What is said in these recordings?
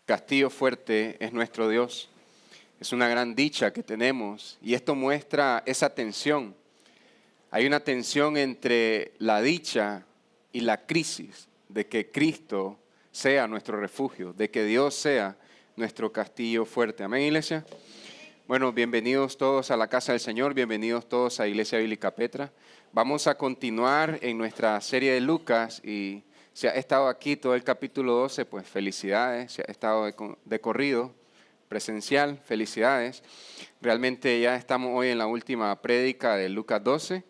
Castillo fuerte es nuestro Dios. Es una gran dicha que tenemos y esto muestra esa tensión. Hay una tensión entre la dicha y la crisis de que Cristo sea nuestro refugio, de que Dios sea nuestro castillo fuerte. Amén, iglesia. Bueno, bienvenidos todos a la casa del Señor, bienvenidos todos a Iglesia Bíblica Petra. Vamos a continuar en nuestra serie de Lucas y si ha estado aquí todo el capítulo 12, pues felicidades. Si ha estado de corrido, presencial, felicidades. Realmente ya estamos hoy en la última prédica de Lucas 12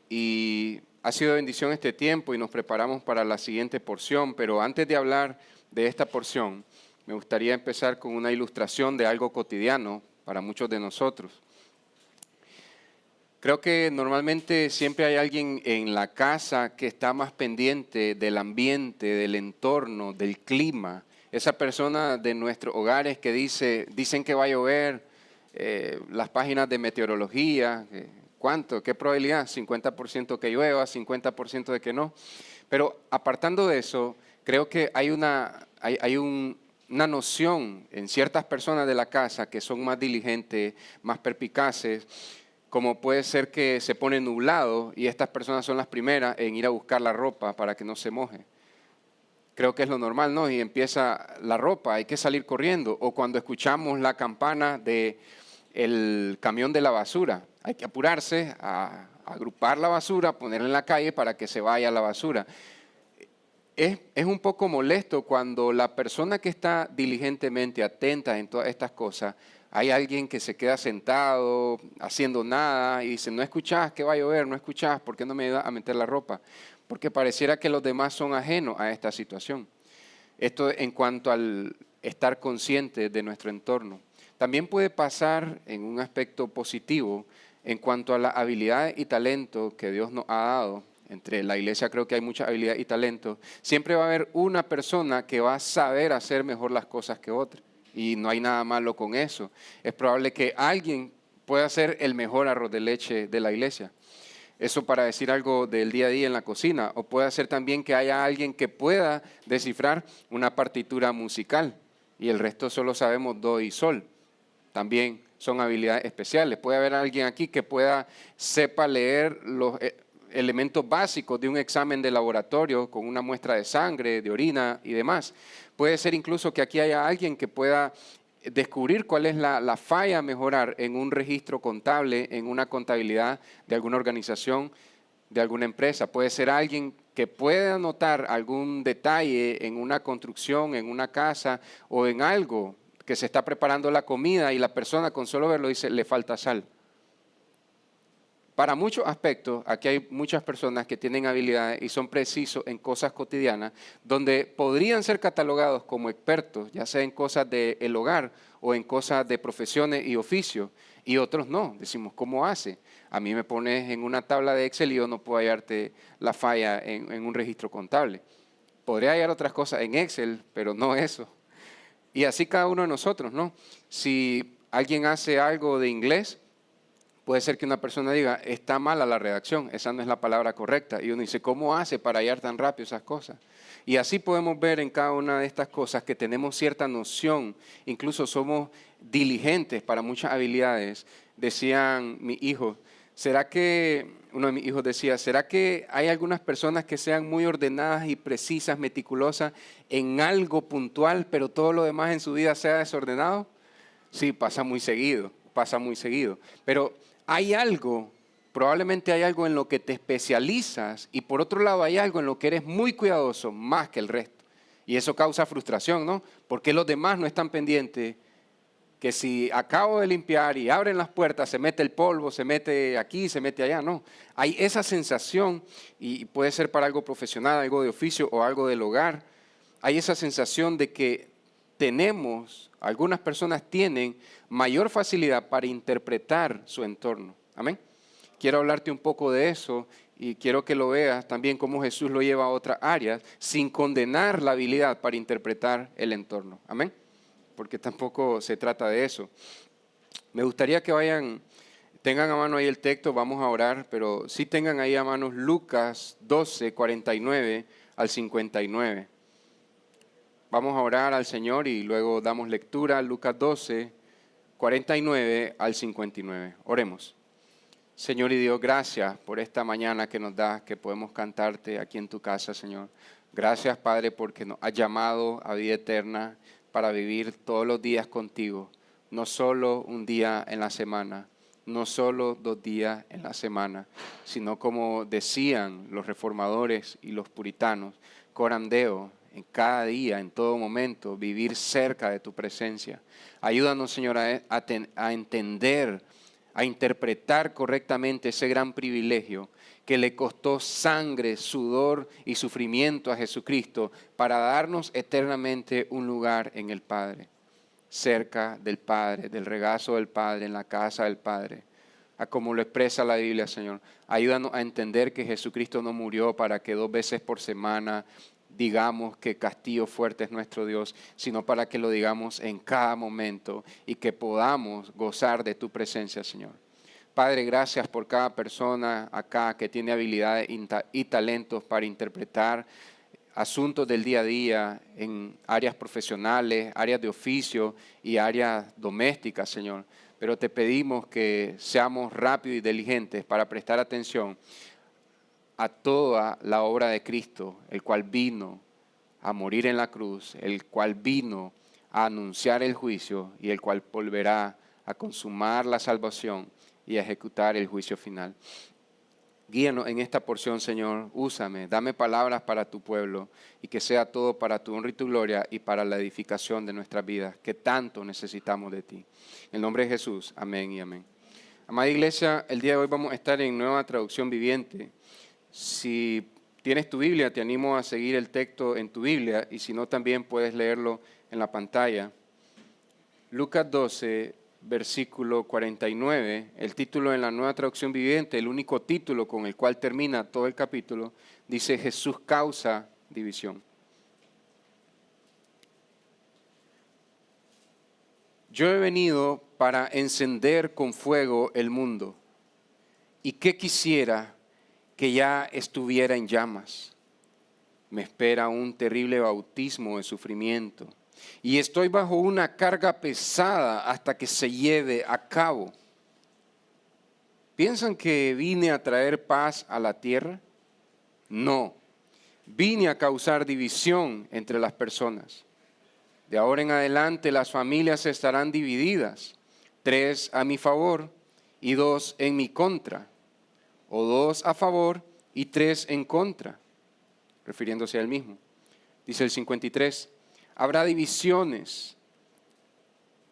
y ha sido bendición este tiempo y nos preparamos para la siguiente porción, pero antes de hablar de esta porción, me gustaría empezar con una ilustración de algo cotidiano para muchos de nosotros. Creo que normalmente siempre hay alguien en la casa que está más pendiente del ambiente, del entorno, del clima. Esa persona de nuestros hogares que dicen que va a llover, las páginas de meteorología, ¿cuánto? ¿Qué probabilidad? 50% que llueva, 50% de que no. Pero apartando de eso, creo que hay una noción en ciertas personas de la casa que son más diligentes, más perspicaces, como puede ser que se pone nublado y estas personas son las primeras en ir a buscar la ropa para que no se moje. Creo que es lo normal, ¿no? Y empieza la ropa, hay que salir corriendo. O cuando escuchamos la campana del camión de la basura, hay que apurarse a agrupar la basura, ponerla en la calle para que se vaya la basura. Es un poco molesto cuando la persona que está diligentemente atenta en todas estas cosas, hay alguien que se queda sentado haciendo nada y dice, no escuchás que va a llover, no escuchás, ¿por qué no me ayudas a meter la ropa? Porque pareciera que los demás son ajenos a esta situación. Esto en cuanto al estar consciente de nuestro entorno. También puede pasar en un aspecto positivo en cuanto a la habilidad y talento que Dios nos ha dado. Entre la iglesia creo que hay mucha habilidad y talento. Siempre va a haber una persona que va a saber hacer mejor las cosas que otra. Y no hay nada malo con eso. Es probable que alguien pueda ser el mejor arroz de leche de la iglesia. Eso para decir algo del día a día en la cocina. O puede ser también que haya alguien que pueda descifrar una partitura musical. Y el resto solo sabemos do y sol. También son habilidades especiales. Puede haber alguien aquí que sepa leer los elementos básicos de un examen de laboratorio con una muestra de sangre, de orina y demás. Puede ser incluso que aquí haya alguien que pueda descubrir cuál es la falla a mejorar en un registro contable, en una contabilidad de alguna organización, de alguna empresa. Puede ser alguien que pueda notar algún detalle en una construcción, en una casa o en algo que se está preparando la comida y la persona con solo verlo dice, le falta sal. Para muchos aspectos, aquí hay muchas personas que tienen habilidades y son precisos en cosas cotidianas, donde podrían ser catalogados como expertos, ya sea en cosas del hogar o en cosas de profesiones y oficios, y otros no. Decimos, ¿cómo hace? A mí me pones en una tabla de Excel y yo no puedo hallarte la falla en un registro contable. Podría hallar otras cosas en Excel, pero no eso. Y así cada uno de nosotros, ¿no? Si alguien hace algo de inglés, puede ser que una persona diga, está mala la redacción, esa no es la palabra correcta. Y uno dice, ¿cómo hace para hallar tan rápido esas cosas? Y así podemos ver en cada una de estas cosas que tenemos cierta noción, incluso somos diligentes para muchas habilidades. Decían mis hijos, uno de mis hijos decía, ¿será que hay algunas personas que sean muy ordenadas y precisas, meticulosas en algo puntual, pero todo lo demás en su vida sea desordenado? Sí, pasa muy seguido. Pero probablemente hay algo en lo que te especializas y por otro lado hay algo en lo que eres muy cuidadoso más que el resto. Y eso causa frustración, ¿no? Porque los demás no están pendientes que si acabo de limpiar y abren las puertas, se mete el polvo, se mete aquí, se mete allá, no. Hay esa sensación, y puede ser para algo profesional, algo de oficio o algo del hogar, hay esa sensación de que algunas personas tienen mayor facilidad para interpretar su entorno. Amén. Quiero hablarte un poco de eso y quiero que lo veas también cómo Jesús lo lleva a otras áreas sin condenar la habilidad para interpretar el entorno. Amén. Porque tampoco se trata de eso. Me gustaría que tengan a mano ahí el texto, vamos a orar, pero sí tengan ahí a mano Lucas 12, 49 al 59. vamos a orar al Señor y luego damos lectura a Lucas 12, 49 al 59. Oremos. Señor y Dios, gracias por esta mañana que nos das, que podemos cantarte aquí en tu casa, Señor. Gracias, Padre, porque nos has llamado a vida eterna para vivir todos los días contigo, no solo un día en la semana, no solo 2 días en la semana, sino como decían los reformadores y los puritanos, coram Deo, en cada día, en todo momento, vivir cerca de tu presencia. Ayúdanos, Señor, a entender, a interpretar correctamente ese gran privilegio que le costó sangre, sudor y sufrimiento a Jesucristo para darnos eternamente un lugar en el Padre, cerca del Padre, del regazo del Padre, en la casa del Padre, a como lo expresa la Biblia, Señor. Ayúdanos a entender que Jesucristo no murió para que 2 veces por semana digamos que castillo fuerte es nuestro Dios, sino para que lo digamos en cada momento y que podamos gozar de tu presencia, Señor. Padre, gracias por cada persona acá que tiene habilidades y talentos para interpretar asuntos del día a día en áreas profesionales, áreas de oficio y áreas domésticas, Señor. Pero te pedimos que seamos rápidos y diligentes para prestar atención a toda la obra de Cristo, el cual vino a morir en la cruz, el cual vino a anunciar el juicio y el cual volverá a consumar la salvación y a ejecutar el juicio final. Guíanos en esta porción, Señor, úsame, dame palabras para tu pueblo y que sea todo para tu honra y tu gloria y para la edificación de nuestras vidas, que tanto necesitamos de ti. En el nombre de Jesús, amén y amén. Amada iglesia, el día de hoy vamos a estar en Nueva Traducción Viviente. Si tienes tu Biblia, te animo a seguir el texto en tu Biblia y si no, también puedes leerlo en la pantalla. Lucas 12, versículo 49, el título en la Nueva Traducción Viviente, el único título con el cual termina todo el capítulo, dice Jesús causa división. Yo he venido para encender con fuego el mundo y que quisiera que ya estuviera en llamas. Me espera un terrible bautismo de sufrimiento y estoy bajo una carga pesada hasta que se lleve a cabo. ¿Piensan que vine a traer paz a la tierra? No, vine a causar división entre las personas. De ahora en adelante las familias estarán divididas, 3 a mi favor y 2 en mi contra, o 2 a favor y 3 en contra, refiriéndose a él mismo. Dice el 53, habrá divisiones,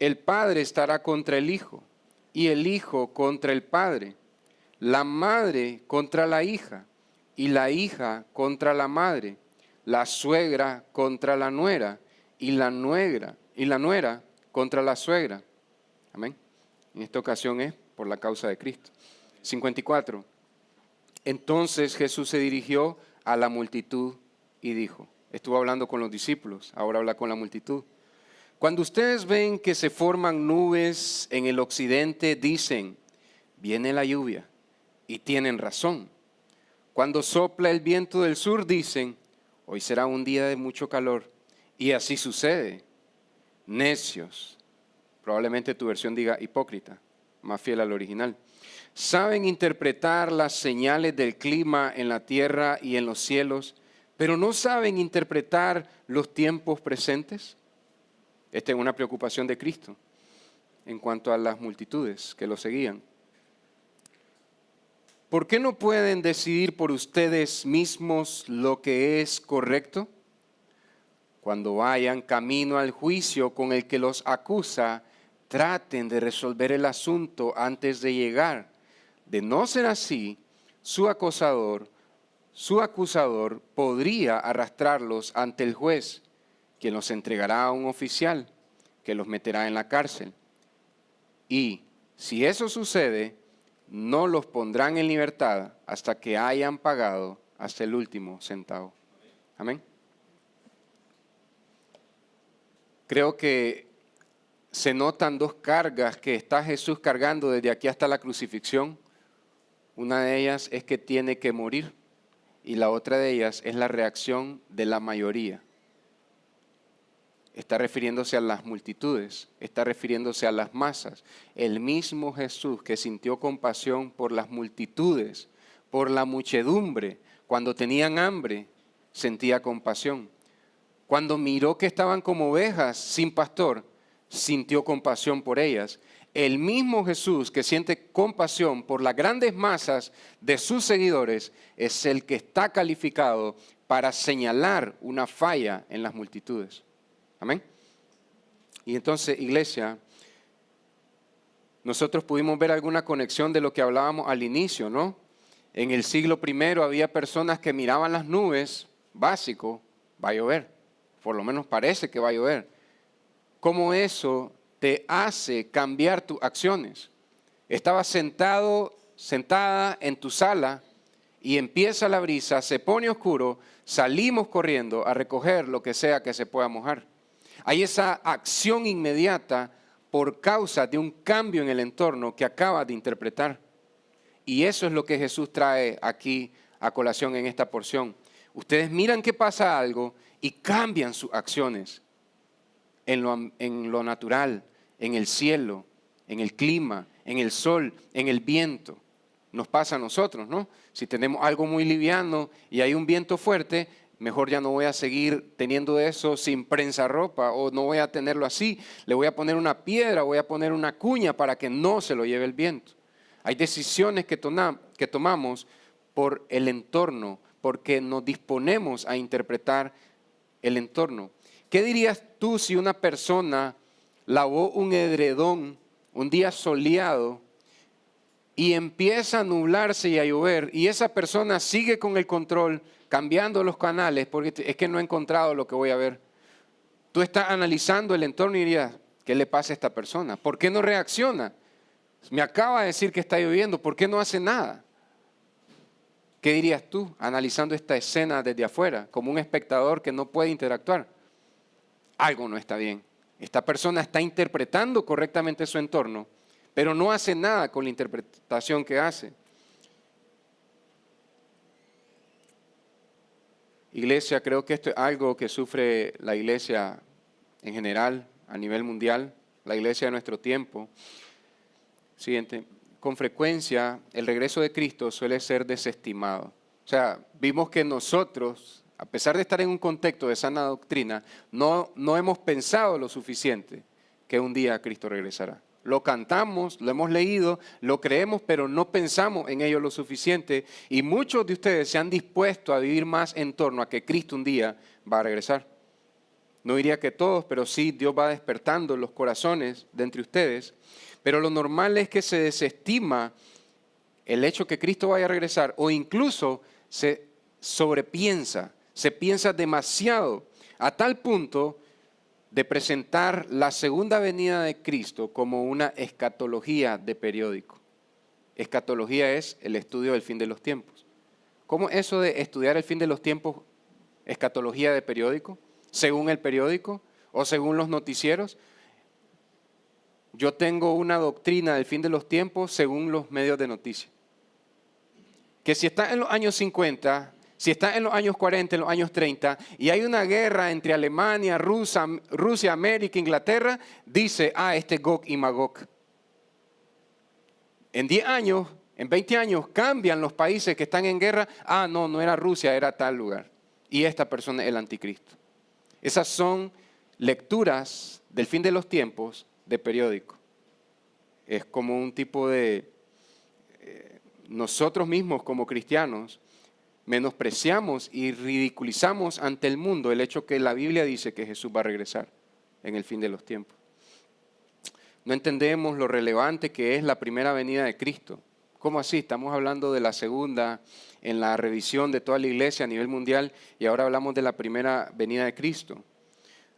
el padre estará contra el hijo y el hijo contra el padre, la madre contra la hija y la hija contra la madre, la suegra contra la nuera y la nuera contra la suegra. Amén. En esta ocasión es por la causa de Cristo. 54. Entonces Jesús se dirigió a la multitud y dijo, estuvo hablando con los discípulos, ahora habla con la multitud. Cuando ustedes ven que se forman nubes en el occidente, dicen, viene la lluvia, y tienen razón. Cuando sopla el viento del sur, dicen, hoy será un día de mucho calor, y así sucede. Necios, probablemente tu versión diga hipócrita, más fiel al original. Saben interpretar las señales del clima en la tierra y en los cielos, pero no saben interpretar los tiempos presentes. Esta es una preocupación de Cristo en cuanto a las multitudes que lo seguían. ¿Por qué no pueden decidir por ustedes mismos lo que es correcto? Cuando vayan camino al juicio con el que los acusa, traten de resolver el asunto antes de llegar. De no ser así, su acusador podría arrastrarlos ante el juez, quien los entregará a un oficial que los meterá en la cárcel. Y si eso sucede, no los pondrán en libertad hasta que hayan pagado hasta el último centavo. Amén. Creo que se notan 2 cargas que está Jesús cargando desde aquí hasta la crucifixión. Una de ellas es que tiene que morir y la otra de ellas es la reacción de la mayoría. está refiriéndose a las multitudes, está refiriéndose a las masas. El mismo Jesús que sintió compasión por las multitudes, por la muchedumbre, cuando tenían hambre, sentía compasión. Cuando miró que estaban como ovejas sin pastor, sintió compasión por ellas. El mismo Jesús que siente compasión por las grandes masas de sus seguidores es el que está calificado para señalar una falla en las multitudes. Amén. Y entonces, iglesia, nosotros pudimos ver alguna conexión de lo que hablábamos al inicio, ¿no? En el siglo I había personas que miraban las nubes, básico, va a llover, por lo menos parece que va a llover. ¿Cómo eso te hace cambiar tus acciones? Estabas sentada en tu sala y empieza la brisa, se pone oscuro, salimos corriendo a recoger lo que sea que se pueda mojar. Hay esa acción inmediata por causa de un cambio en el entorno que acabas de interpretar. Y eso es lo que Jesús trae aquí a colación en esta porción. Ustedes miran que pasa algo y cambian sus acciones en lo natural, en el cielo, en el clima, en el sol, en el viento. Nos pasa a nosotros, ¿no? Si tenemos algo muy liviano y hay un viento fuerte, mejor ya no voy a seguir teniendo eso sin prensa ropa o no voy a tenerlo así. Le voy a poner una piedra, voy a poner una cuña para que no se lo lleve el viento. Hay decisiones que tomamos por el entorno, porque nos disponemos a interpretar el entorno. ¿Qué dirías tú si una persona lavó un edredón un día soleado y empieza a nublarse y a llover y esa persona sigue con el control, cambiando los canales porque es que no he encontrado lo que voy a ver? Tú estás analizando el entorno y dirías, ¿qué le pasa a esta persona? ¿Por qué no reacciona? Me acaba de decir que está lloviendo, ¿por qué no hace nada? ¿Qué dirías tú analizando esta escena desde afuera, como un espectador que no puede interactuar? Algo no está bien. Esta persona está interpretando correctamente su entorno, pero no hace nada con la interpretación que hace. Iglesia, creo que esto es algo que sufre la iglesia en general, a nivel mundial, la iglesia de nuestro tiempo. Siguiente. Con frecuencia, el regreso de Cristo suele ser desestimado. O sea, vimos que nosotros, a pesar de estar en un contexto de sana doctrina, no hemos pensado lo suficiente que un día Cristo regresará. Lo cantamos, lo hemos leído, lo creemos, pero no pensamos en ello lo suficiente. Y muchos de ustedes se han dispuesto a vivir más en torno a que Cristo un día va a regresar. No diría que todos, pero sí Dios va despertando los corazones de entre ustedes. Pero lo normal es que se desestima el hecho que Cristo vaya a regresar o incluso se sobrepiensa, se piensa demasiado a tal punto de presentar la segunda venida de Cristo como una escatología de periódico. Escatología es el estudio del fin de los tiempos. ¿Cómo eso de estudiar el fin de los tiempos, escatología de periódico? ¿Según el periódico o según los noticieros? Yo tengo una doctrina del fin de los tiempos según los medios de noticias. Que si está en los años 50, si está en los años 40, en los años 30, y hay una guerra entre Alemania, Rusia, América, Inglaterra, dice, este Gog y Magog. En 10 años, en 20 años, cambian los países que están en guerra. No era Rusia, era tal lugar. Y esta persona es el anticristo. Esas son lecturas del fin de los tiempos de periódico. Es como un tipo de... nosotros mismos como cristianos menospreciamos y ridiculizamos ante el mundo el hecho que la Biblia dice que Jesús va a regresar en el fin de los tiempos. No entendemos lo relevante que es la primera venida de Cristo. ¿Cómo así? Estamos hablando de la segunda en la revisión de toda la iglesia a nivel mundial y ahora hablamos de la primera venida de Cristo.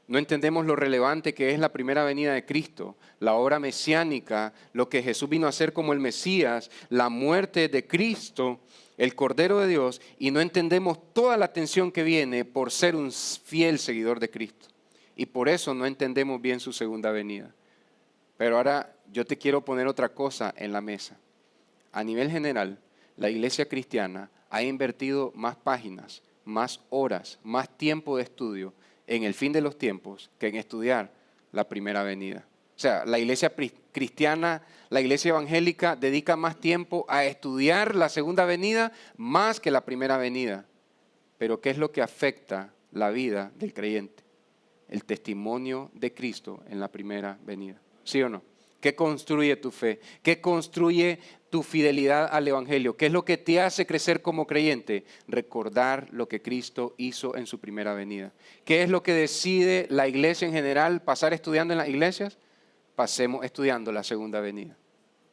No entendemos lo relevante que es la primera venida de Cristo, la obra mesiánica, lo que Jesús vino a hacer como el Mesías, la muerte de Cristo, el Cordero de Dios, y no entendemos toda la tensión que viene por ser un fiel seguidor de Cristo. Y por eso no entendemos bien su segunda venida. Pero ahora yo te quiero poner otra cosa en la mesa. A nivel general, la iglesia cristiana ha invertido más páginas, más horas, más tiempo de estudio en el fin de los tiempos que en estudiar la primera venida. O sea, la iglesia cristiana, la iglesia evangélica dedica más tiempo a estudiar la segunda venida más que la primera venida. Pero ¿qué es lo que afecta la vida del creyente? El testimonio de Cristo en la primera venida. ¿Sí o no? ¿Qué construye tu fe? ¿Qué construye tu fidelidad al Evangelio? ¿Qué es lo que te hace crecer como creyente? Recordar lo que Cristo hizo en su primera venida. ¿Qué es lo que decide la iglesia en general pasar estudiando en las iglesias? Pasemos estudiando la segunda venida.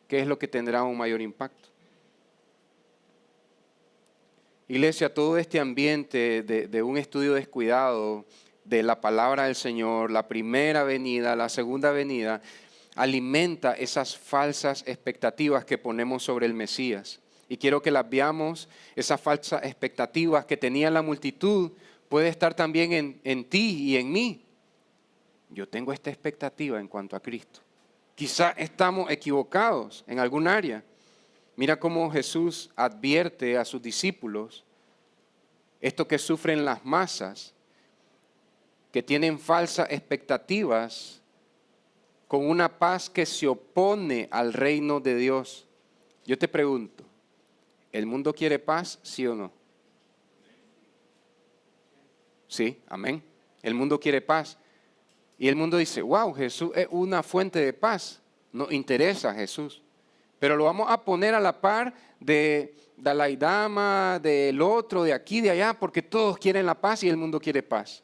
¿Qué es lo que tendrá un mayor impacto? Iglesia, todo este ambiente de un estudio descuidado de la palabra del Señor, la primera venida, la segunda venida, alimenta esas falsas expectativas que ponemos sobre el Mesías. Y quiero que las veamos, esas falsas expectativas que tenía la multitud, puede estar también en ti y en mí. Yo tengo esta expectativa en cuanto a Cristo. Quizá estamos equivocados en algún área. Mira cómo Jesús advierte a sus discípulos esto que sufren las masas, que tienen falsas expectativas con una paz que se opone al reino de Dios. Yo te pregunto, ¿el mundo quiere paz, sí o no? Sí, amén. El mundo quiere paz. Y el mundo dice, wow, Jesús es una fuente de paz. Nos interesa Jesús. Pero lo vamos a poner a la par de Dalai Lama, del otro, de aquí, de allá, porque todos quieren la paz y el mundo quiere paz.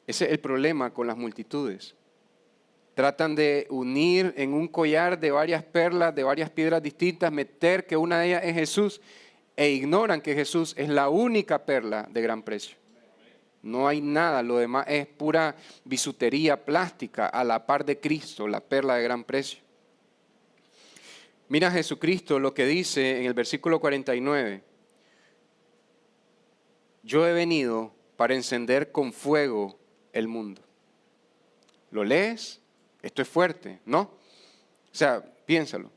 Ese es el problema con las multitudes. Tratan de unir en un collar de varias perlas, de varias piedras distintas, meter que una de ellas es Jesús e ignoran que Jesús es la única perla de gran precio. No hay nada, lo demás es pura bisutería plástica a la par de Cristo, la perla de gran precio. Mira Jesucristo lo que dice en el versículo 49. Yo he venido para encender con fuego el mundo. ¿Lo lees? Esto es fuerte, ¿no? O sea, piénsalo.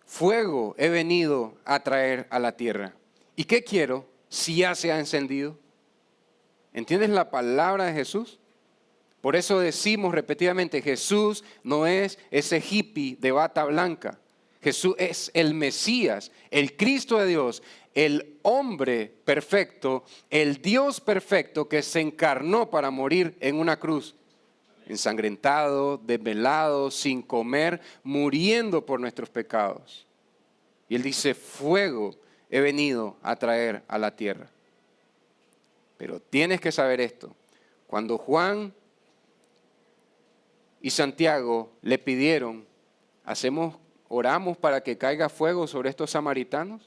Fuego he venido a traer a la tierra. ¿Y qué quiero si ya se ha encendido? ¿Entiendes la palabra de Jesús? Por eso decimos repetidamente, Jesús no es ese hippie de bata blanca. Jesús es el Mesías, el Cristo de Dios, el hombre perfecto, el Dios perfecto que se encarnó para morir en una cruz. Ensangrentado, desvelado, sin comer, muriendo por nuestros pecados. Y él dice, fuego he venido a traer a la tierra. Pero tienes que saber esto. Cuando Juan y Santiago le pidieron, oramos para que caiga fuego sobre estos samaritanos,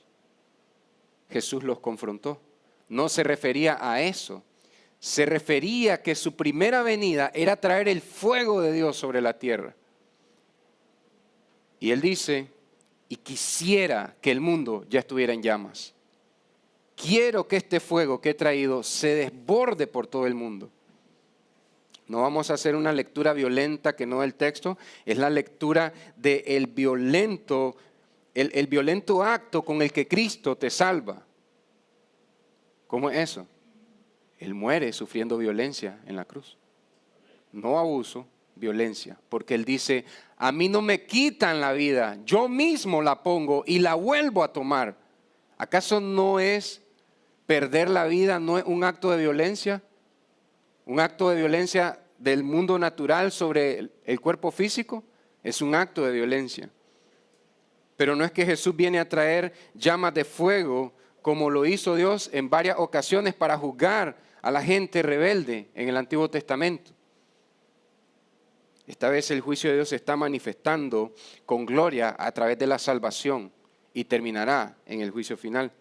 Jesús los confrontó. No se refería a eso. Se refería que su primera venida era traer el fuego de Dios sobre la tierra. Y él dice, y quisiera que el mundo ya estuviera en llamas. Quiero que este fuego que he traído se desborde por todo el mundo. No vamos a hacer una lectura violenta que no del texto, es la lectura del violento, el violento acto con el que Cristo te salva. ¿Cómo es eso? Él muere sufriendo violencia en la cruz. No abuso, violencia. Porque Él dice, a mí no me quitan la vida, yo mismo la pongo y la vuelvo a tomar. ¿Acaso no es perder la vida, no es un acto de violencia? Un acto de violencia del mundo natural sobre el cuerpo físico es un acto de violencia. Pero no es que Jesús viene a traer llamas de fuego como lo hizo Dios en varias ocasiones para juzgar a la gente rebelde en el Antiguo Testamento. Esta vez el juicio de Dios se está manifestando con gloria a través de la salvación y terminará en el juicio final.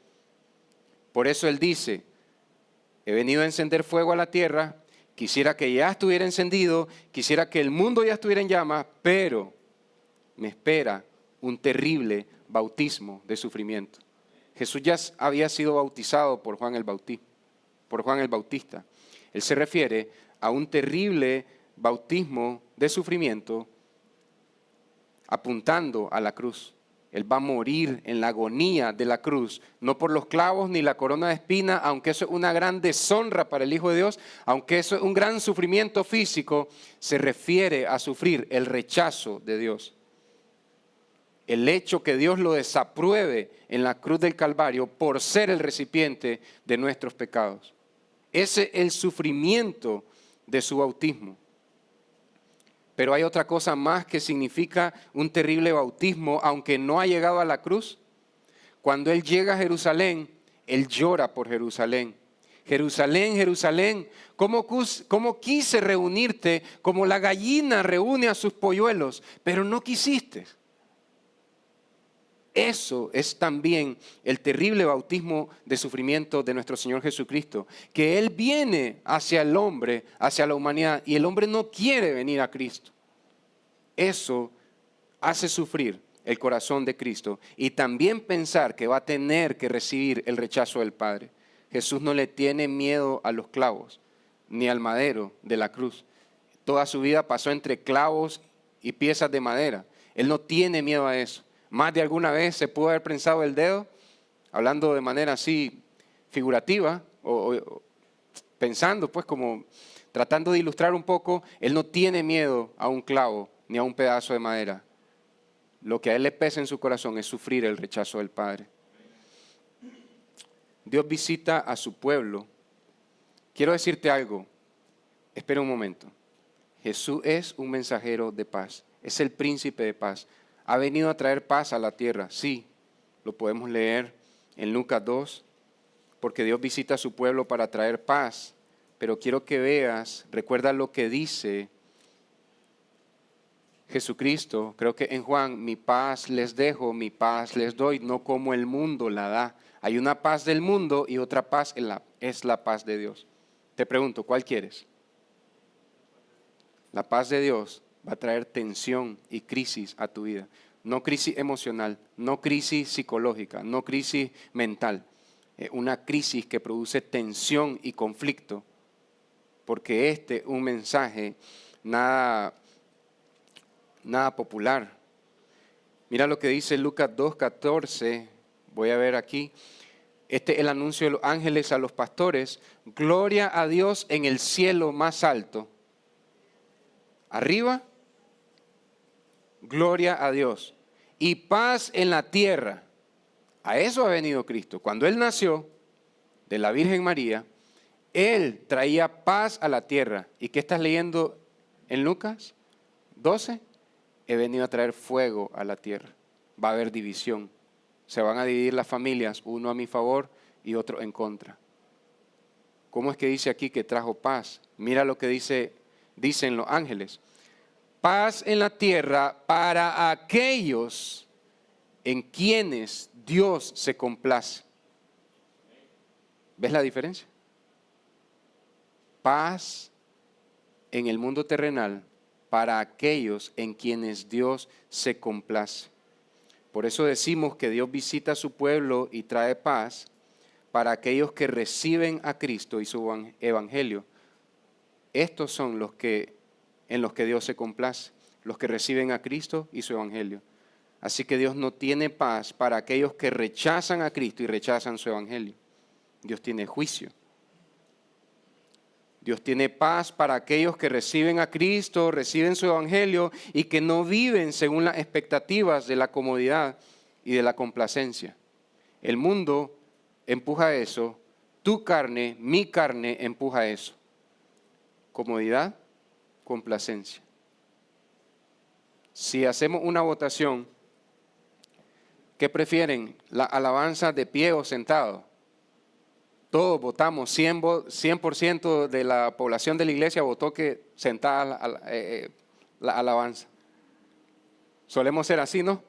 Por eso Él dice, he venido a encender fuego a la tierra, quisiera que ya estuviera encendido, quisiera que el mundo ya estuviera en llamas, pero me espera un terrible bautismo de sufrimiento. Jesús ya había sido bautizado por Juan el Bautista. Él se refiere a un terrible bautismo de sufrimiento apuntando a la cruz. Él va a morir en la agonía de la cruz, no por los clavos ni la corona de espina, aunque eso es una gran deshonra para el Hijo de Dios, aunque eso es un gran sufrimiento físico, se refiere a sufrir el rechazo de Dios. El hecho que Dios lo desapruebe en la cruz del Calvario por ser el recipiente de nuestros pecados. Ese es el sufrimiento de su bautismo. Pero hay otra cosa más que significa un terrible bautismo, aunque no ha llegado a la cruz. Cuando Él llega a Jerusalén, Él llora por Jerusalén. Jerusalén, Jerusalén, ¿cómo quise reunirte como la gallina reúne a sus polluelos, pero no quisiste? Eso es también el terrible bautismo de sufrimiento de nuestro Señor Jesucristo, que Él viene hacia el hombre, hacia la humanidad, y el hombre no quiere venir a Cristo. Eso hace sufrir el corazón de Cristo y también pensar que va a tener que recibir el rechazo del Padre. Jesús no le tiene miedo a los clavos, ni al madero de la cruz. Toda su vida pasó entre clavos y piezas de madera. Él no tiene miedo a eso. Más de alguna vez se pudo haber prensado el dedo, hablando de manera así figurativa, o pensando pues como tratando de ilustrar un poco, Él no tiene miedo a un clavo ni a un pedazo de madera. Lo que a Él le pesa en su corazón es sufrir el rechazo del Padre. Dios visita a su pueblo. Quiero decirte algo, espera un momento. Jesús es un mensajero de paz, es el príncipe de paz. Ha venido a traer paz a la tierra, sí, lo podemos leer en Lucas 2, porque Dios visita a su pueblo para traer paz. Pero quiero que veas, recuerda lo que dice Jesucristo, creo que en Juan, mi paz les dejo, mi paz les doy, no como el mundo la da. Hay una paz del mundo y otra paz es la paz de Dios. Te pregunto, ¿cuál quieres? La paz de Dios va a traer tensión y crisis a tu vida. No crisis emocional, no crisis psicológica, no crisis mental. Una crisis que produce tensión y conflicto. Porque este es un mensaje nada popular. Mira lo que dice Lucas 2:14. Voy a ver aquí. Este es el anuncio de los ángeles a los pastores. Gloria a Dios en el cielo más alto. Arriba, gloria a Dios. Y paz en la tierra. A eso ha venido Cristo. Cuando Él nació de la Virgen María, Él traía paz a la tierra. ¿Y qué estás leyendo en Lucas 12? He venido a traer fuego a la tierra. Va a haber división. Se van a dividir las familias, uno a mi favor y otro en contra. ¿Cómo es que dice aquí que trajo paz? Mira lo que dicen los ángeles. Paz en la tierra para aquellos en quienes Dios se complace. ¿Ves la diferencia? Paz en el mundo terrenal para aquellos en quienes Dios se complace. Por eso decimos que Dios visita a su pueblo y trae paz para aquellos que reciben a Cristo y su evangelio. Estos son en los que Dios se complace, los que reciben a Cristo y su evangelio. Así que Dios no tiene paz para aquellos que rechazan a Cristo y rechazan su evangelio. Dios tiene juicio. Dios tiene paz para aquellos que reciben a Cristo, reciben su evangelio y que no viven según las expectativas de la comodidad y de la complacencia. El mundo empuja eso, tu carne, mi carne empuja eso. Comodidad, complacencia. Si hacemos una votación, ¿qué prefieren? ¿La alabanza de pie o sentado? Todos votamos, 100% de la población de la iglesia votó que sentada la alabanza. Solemos ser así, ¿no?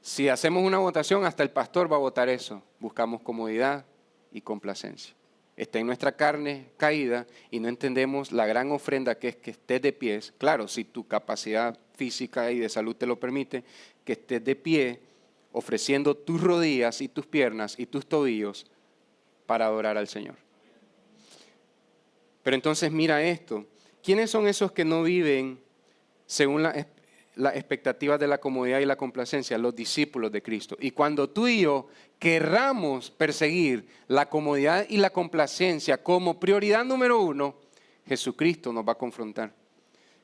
Si hacemos una votación, hasta el pastor va a votar eso. Buscamos comodidad y complacencia. Está en nuestra carne caída y no entendemos la gran ofrenda que es que estés de pies. Claro, si tu capacidad física y de salud te lo permite, que estés de pie ofreciendo tus rodillas y tus piernas y tus tobillos para adorar al Señor. Pero entonces mira esto. ¿Quiénes son esos que no viven según las las expectativas de la comodidad y la complacencia? Los discípulos de Cristo. Y cuando tú y yo querramos perseguir la comodidad y la complacencia como prioridad número uno, Jesucristo nos va a confrontar.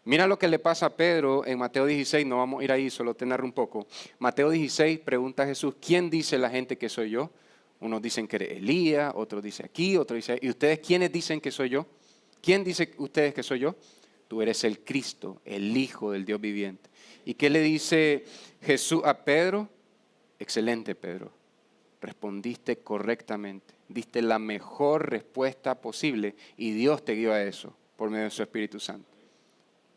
Mira lo que le pasa a Pedro en Mateo 16, no vamos a ir ahí, solo te narro un poco. Mateo 16 pregunta a Jesús, ¿quién dice la gente que soy yo? Unos dicen que eres Elías, otros dicen aquí, otros dicen, ¿y ustedes quiénes dicen que soy yo? ¿Quién dice ustedes que soy yo? Tú eres el Cristo, el Hijo del Dios viviente. ¿Y qué le dice Jesús a Pedro? Excelente, Pedro, respondiste correctamente, diste la mejor respuesta posible y Dios te guió a eso por medio de su Espíritu Santo.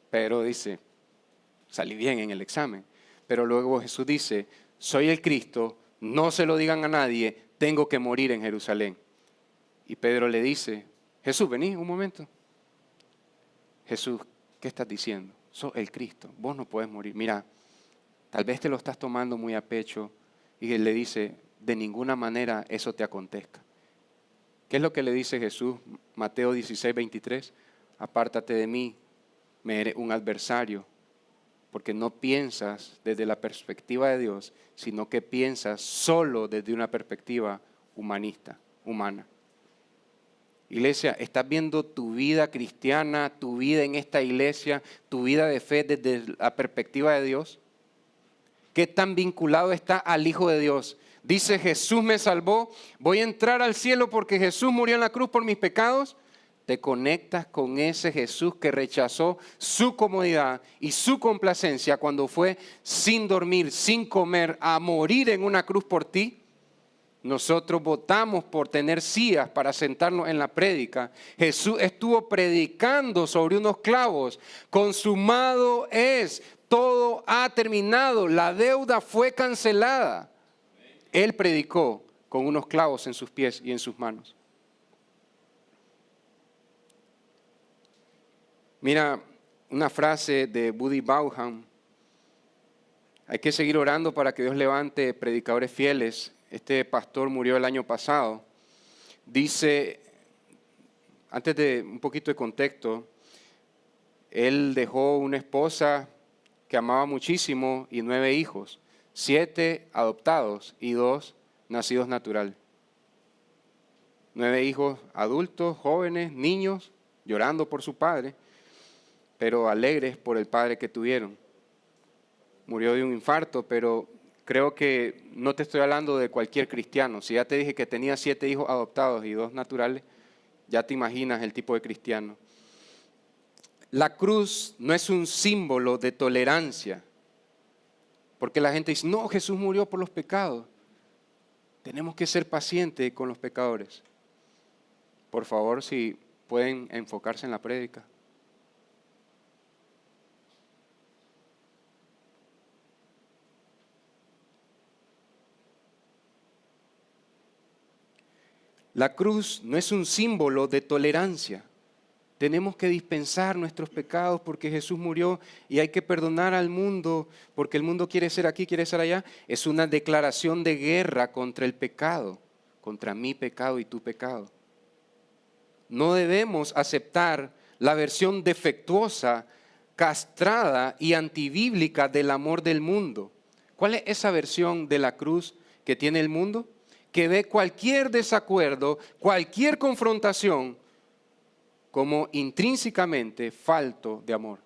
Pedro dice, salí bien en el examen, pero luego Jesús dice, soy el Cristo, no se lo digan a nadie, tengo que morir en Jerusalén. Y Pedro le dice, Jesús, vení un momento. Jesús, ¿qué estás diciendo? Sos el Cristo, vos no podés morir. Mira, tal vez te lo estás tomando muy a pecho. Y él le dice, de ninguna manera eso te acontezca. ¿Qué es lo que le dice Jesús? Mateo 16, 23. Apártate de mí, me eres un adversario, porque no piensas desde la perspectiva de Dios, sino que piensas solo desde una perspectiva humanista, humana. Iglesia, ¿estás viendo tu vida cristiana, tu vida en esta iglesia, tu vida de fe desde la perspectiva de Dios? ¿Qué tan vinculado está al Hijo de Dios? Dice, Jesús me salvó, voy a entrar al cielo porque Jesús murió en la cruz por mis pecados. Te conectas con ese Jesús que rechazó su comodidad y su complacencia cuando fue sin dormir, sin comer, a morir en una cruz por ti. Nosotros votamos por tener sillas para sentarnos en la prédica. Jesús estuvo predicando sobre unos clavos. Consumado es, todo ha terminado, la deuda fue cancelada. Él predicó con unos clavos en sus pies y en sus manos. Mira, una frase de Buddy Bauham. Hay que seguir orando para que Dios levante predicadores fieles. Este pastor murió el año pasado. Dice, antes de un poquito de contexto, él dejó una esposa que amaba muchísimo y 9 hijos, 7 adoptados y 2 nacidos natural. 9 hijos adultos, jóvenes, niños, llorando por su padre, pero alegres por el padre que tuvieron. Murió de un infarto, pero creo que no te estoy hablando de cualquier cristiano. Si ya te dije que tenía 7 hijos adoptados y 2 naturales, ya te imaginas el tipo de cristiano. La cruz no es un símbolo de tolerancia, porque la gente dice, no, Jesús murió por los pecados. Tenemos que ser pacientes con los pecadores. Por favor, si pueden enfocarse en la prédica. La cruz no es un símbolo de tolerancia. Tenemos que dispensar nuestros pecados porque Jesús murió y hay que perdonar al mundo porque el mundo quiere ser aquí, quiere ser allá. Es una declaración de guerra contra el pecado, contra mi pecado y tu pecado. No debemos aceptar la versión defectuosa, castrada y antibíblica del amor del mundo. ¿Cuál es esa versión de la cruz que tiene el mundo? Que ve cualquier desacuerdo, cualquier confrontación como intrínsecamente falto de amor.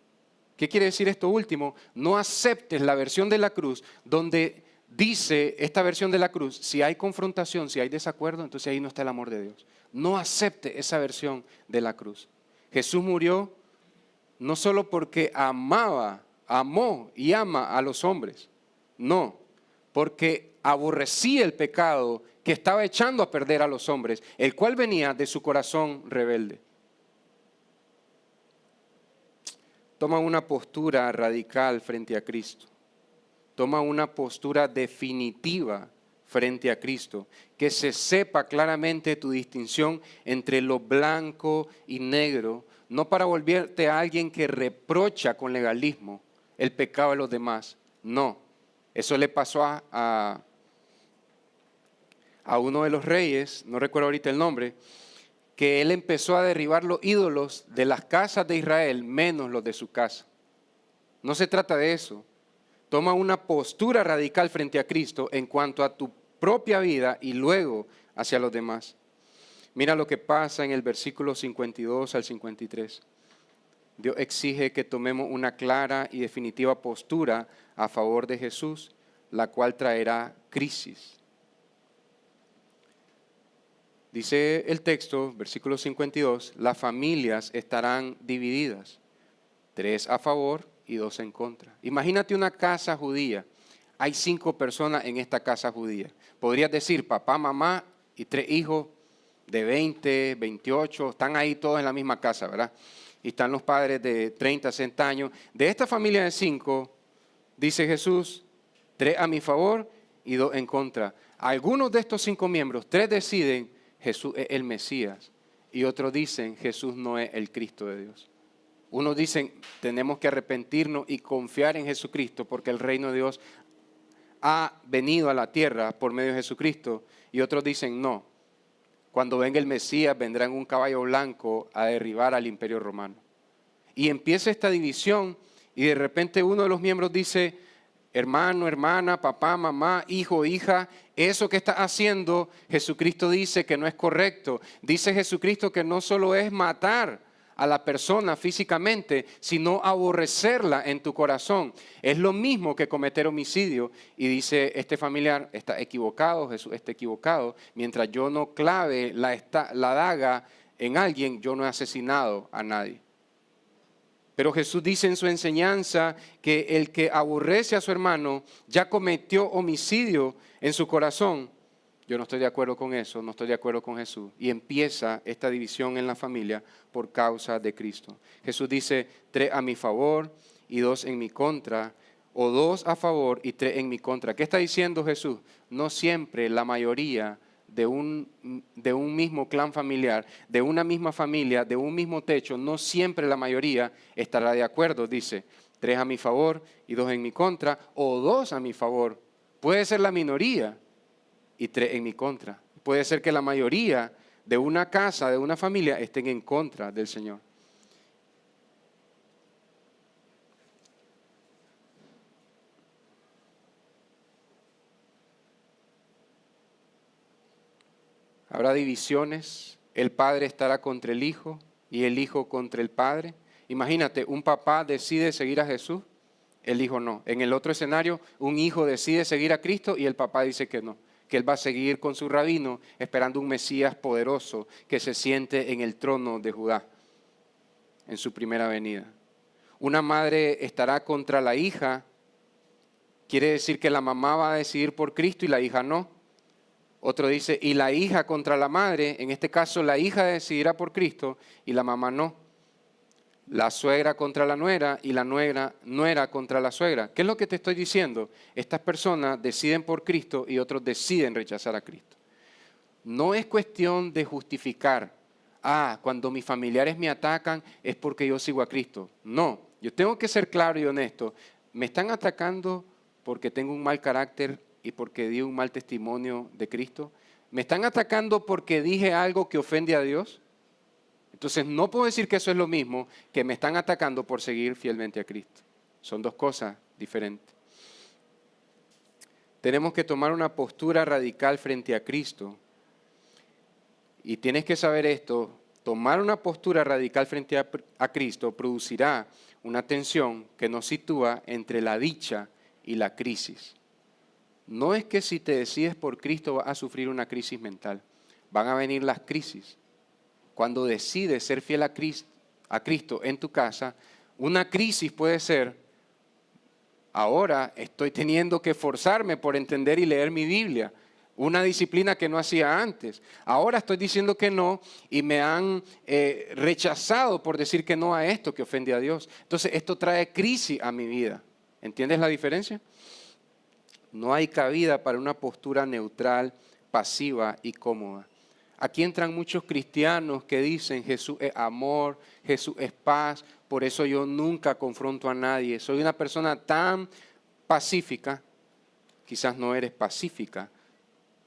¿Qué quiere decir esto último? No aceptes la versión de la cruz donde dice esta versión de la cruz, si hay confrontación, si hay desacuerdo, entonces ahí no está el amor de Dios. No acepte esa versión de la cruz. Jesús murió no solo porque amó y ama a los hombres, no, porque aborrecía el pecado que estaba echando a perder a los hombres, el cual venía de su corazón rebelde. Toma una postura radical frente a Cristo. Toma una postura definitiva frente a Cristo. Que se sepa claramente tu distinción entre lo blanco y negro, no para volverte a alguien que reprocha con legalismo el pecado de los demás. No, eso le pasó a uno de los reyes, no recuerdo ahorita el nombre, que él empezó a derribar los ídolos de las casas de Israel, menos los de su casa. No se trata de eso. Toma una postura radical frente a Cristo en cuanto a tu propia vida y luego hacia los demás. Mira lo que pasa en el versículo 52 al 53. Dios exige que tomemos una clara y definitiva postura a favor de Jesús, la cual traerá crisis. Dice el texto, versículo 52, las familias estarán divididas, 3 a favor y 2 en contra. Imagínate una casa judía. Hay 5 personas en esta casa judía. Podrías decir papá, mamá y 3 hijos de 20, 28, están ahí todos en la misma casa, ¿verdad? Y están los padres de 30, 60 años. De esta familia de 5, dice Jesús, 3 a mi favor y 2 en contra. Algunos de estos 5 miembros, 3 deciden Jesús es el Mesías y otros dicen Jesús no es el Cristo de Dios. Unos dicen tenemos que arrepentirnos y confiar en Jesucristo porque el reino de Dios ha venido a la tierra por medio de Jesucristo, y otros dicen no, cuando venga el Mesías vendrá en un caballo blanco a derribar al imperio romano. Y empieza esta división y de repente uno de los miembros dice, hermano, hermana, papá, mamá, hijo, hija, eso que estás haciendo, Jesucristo dice que no es correcto. Dice Jesucristo que no solo es matar a la persona físicamente, sino aborrecerla en tu corazón. Es lo mismo que cometer homicidio. Y dice, este familiar está equivocado, Jesús está equivocado. Mientras yo no clave la daga en alguien, yo no he asesinado a nadie. Pero Jesús dice en su enseñanza que el que aborrece a su hermano ya cometió homicidio en su corazón. Yo no estoy de acuerdo con eso, no estoy de acuerdo con Jesús. Y empieza esta división en la familia por causa de Cristo. Jesús dice, 3 a mi favor y 2 en mi contra, o 2 a favor y 3 en mi contra. ¿Qué está diciendo Jesús? No siempre la mayoría de un mismo clan familiar, de una misma familia, de un mismo techo, no siempre la mayoría estará de acuerdo. Dice, 3 a mi favor y 2 en mi contra, o 2 a mi favor. Puede ser la minoría y 3 en mi contra. Puede ser que la mayoría de una casa, de una familia, estén en contra del Señor. Habrá divisiones, el padre estará contra el hijo y el hijo contra el padre. Imagínate, un papá decide seguir a Jesús, el hijo no. En el otro escenario, un hijo decide seguir a Cristo y el papá dice que no, que él va a seguir con su rabino esperando un Mesías poderoso que se siente en el trono de Judá en su primera venida. Una madre estará contra la hija, quiere decir que la mamá va a decidir por Cristo y la hija no. Otro dice, y la hija contra la madre, en este caso la hija decidirá por Cristo y la mamá no. La suegra contra la nuera y la nuera contra la suegra. ¿Qué es lo que te estoy diciendo? Estas personas deciden por Cristo y otros deciden rechazar a Cristo. No es cuestión de justificar, cuando mis familiares me atacan es porque yo sigo a Cristo. No, yo tengo que ser claro y honesto. ¿Me están atacando porque tengo un mal carácter y porque di un mal testimonio de Cristo? ¿Me están atacando porque dije algo que ofende a Dios? Entonces no puedo decir que eso es lo mismo que me están atacando por seguir fielmente a Cristo. Son dos cosas diferentes. Tenemos que tomar una postura radical frente a Cristo. Y tienes que saber esto, tomar una postura radical frente a Cristo producirá una tensión que nos sitúa entre la dicha y la crisis. No es que si te decides por Cristo vas a sufrir una crisis mental. Van a venir las crisis. Cuando decides ser fiel a Cristo en tu casa, una crisis puede ser, ahora estoy teniendo que esforzarme por entender y leer mi Biblia, una disciplina que no hacía antes. Ahora estoy diciendo que no y me han rechazado por decir que no a esto que ofende a Dios. Entonces esto trae crisis a mi vida. ¿Entiendes la diferencia? No hay cabida para una postura neutral, pasiva y cómoda. Aquí entran muchos cristianos que dicen Jesús es amor, Jesús es paz, por eso yo nunca confronto a nadie. Soy una persona tan pacífica, quizás no eres pacífica,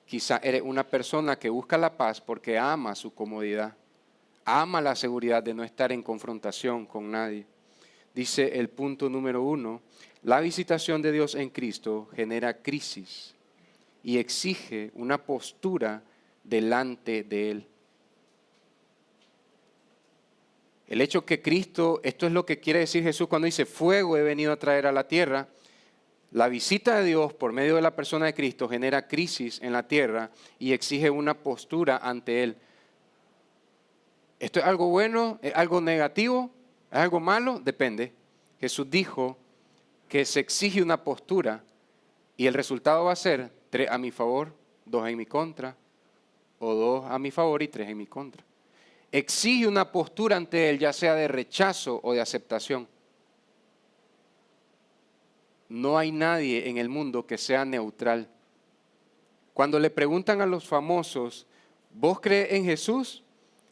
quizás eres una persona que busca la paz porque ama su comodidad, ama la seguridad de no estar en confrontación con nadie. dice el punto número 1, la visitación de Dios en Cristo genera crisis y exige una postura delante de Él. El hecho que Cristo, esto es lo que quiere decir Jesús cuando dice, fuego he venido a traer a la tierra. La visita de Dios por medio de la persona de Cristo genera crisis en la tierra y exige una postura ante Él. ¿Esto es algo bueno? ¿Es algo negativo? ¿Es algo malo? Depende. Jesús dijo que se exige una postura y el resultado va a ser 3 a mi favor, 2 en mi contra, o 2 a mi favor y 3 en mi contra. Exige una postura ante Él, ya sea de rechazo o de aceptación. No hay nadie en el mundo que sea neutral. Cuando le preguntan a los famosos, ¿vos crees en Jesús?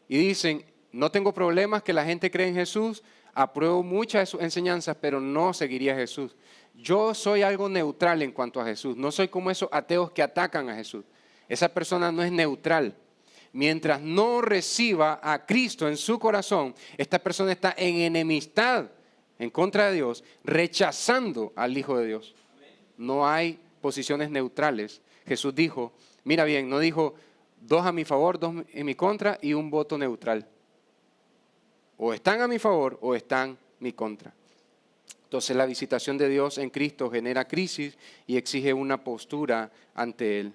Y dicen, no tengo problemas que la gente cree en Jesús, apruebo muchas de sus enseñanzas, pero no seguiría a Jesús. Yo soy algo neutral en cuanto a Jesús, no soy como esos ateos que atacan a Jesús. Esa persona no es neutral. Mientras no reciba a Cristo en su corazón, esta persona está en enemistad en contra de Dios, rechazando al Hijo de Dios. No hay posiciones neutrales. Jesús dijo, mira bien, no dijo 2 a mi favor, 2 en mi contra y un voto neutral. O están a mi favor o están en mi contra. Entonces la visitación de Dios en Cristo genera crisis y exige una postura ante Él.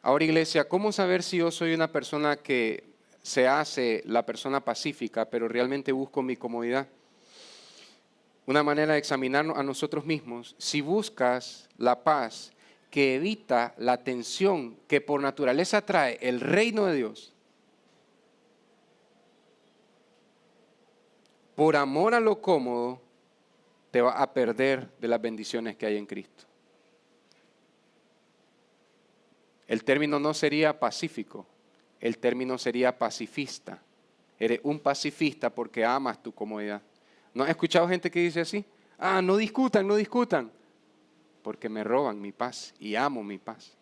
Ahora, iglesia, ¿cómo saber si yo soy una persona que se hace la persona pacífica, pero realmente busco mi comodidad? Una manera de examinarnos a nosotros mismos, si buscas la paz que evita la tensión que por naturaleza trae el reino de Dios, por amor a lo cómodo, te vas a perder de las bendiciones que hay en Cristo. El término no sería pacífico, el término sería pacifista. Eres un pacifista porque amas tu comodidad. ¿No has escuchado gente que dice así? No discutan, no discutan, porque me roban mi paz y amo mi paz.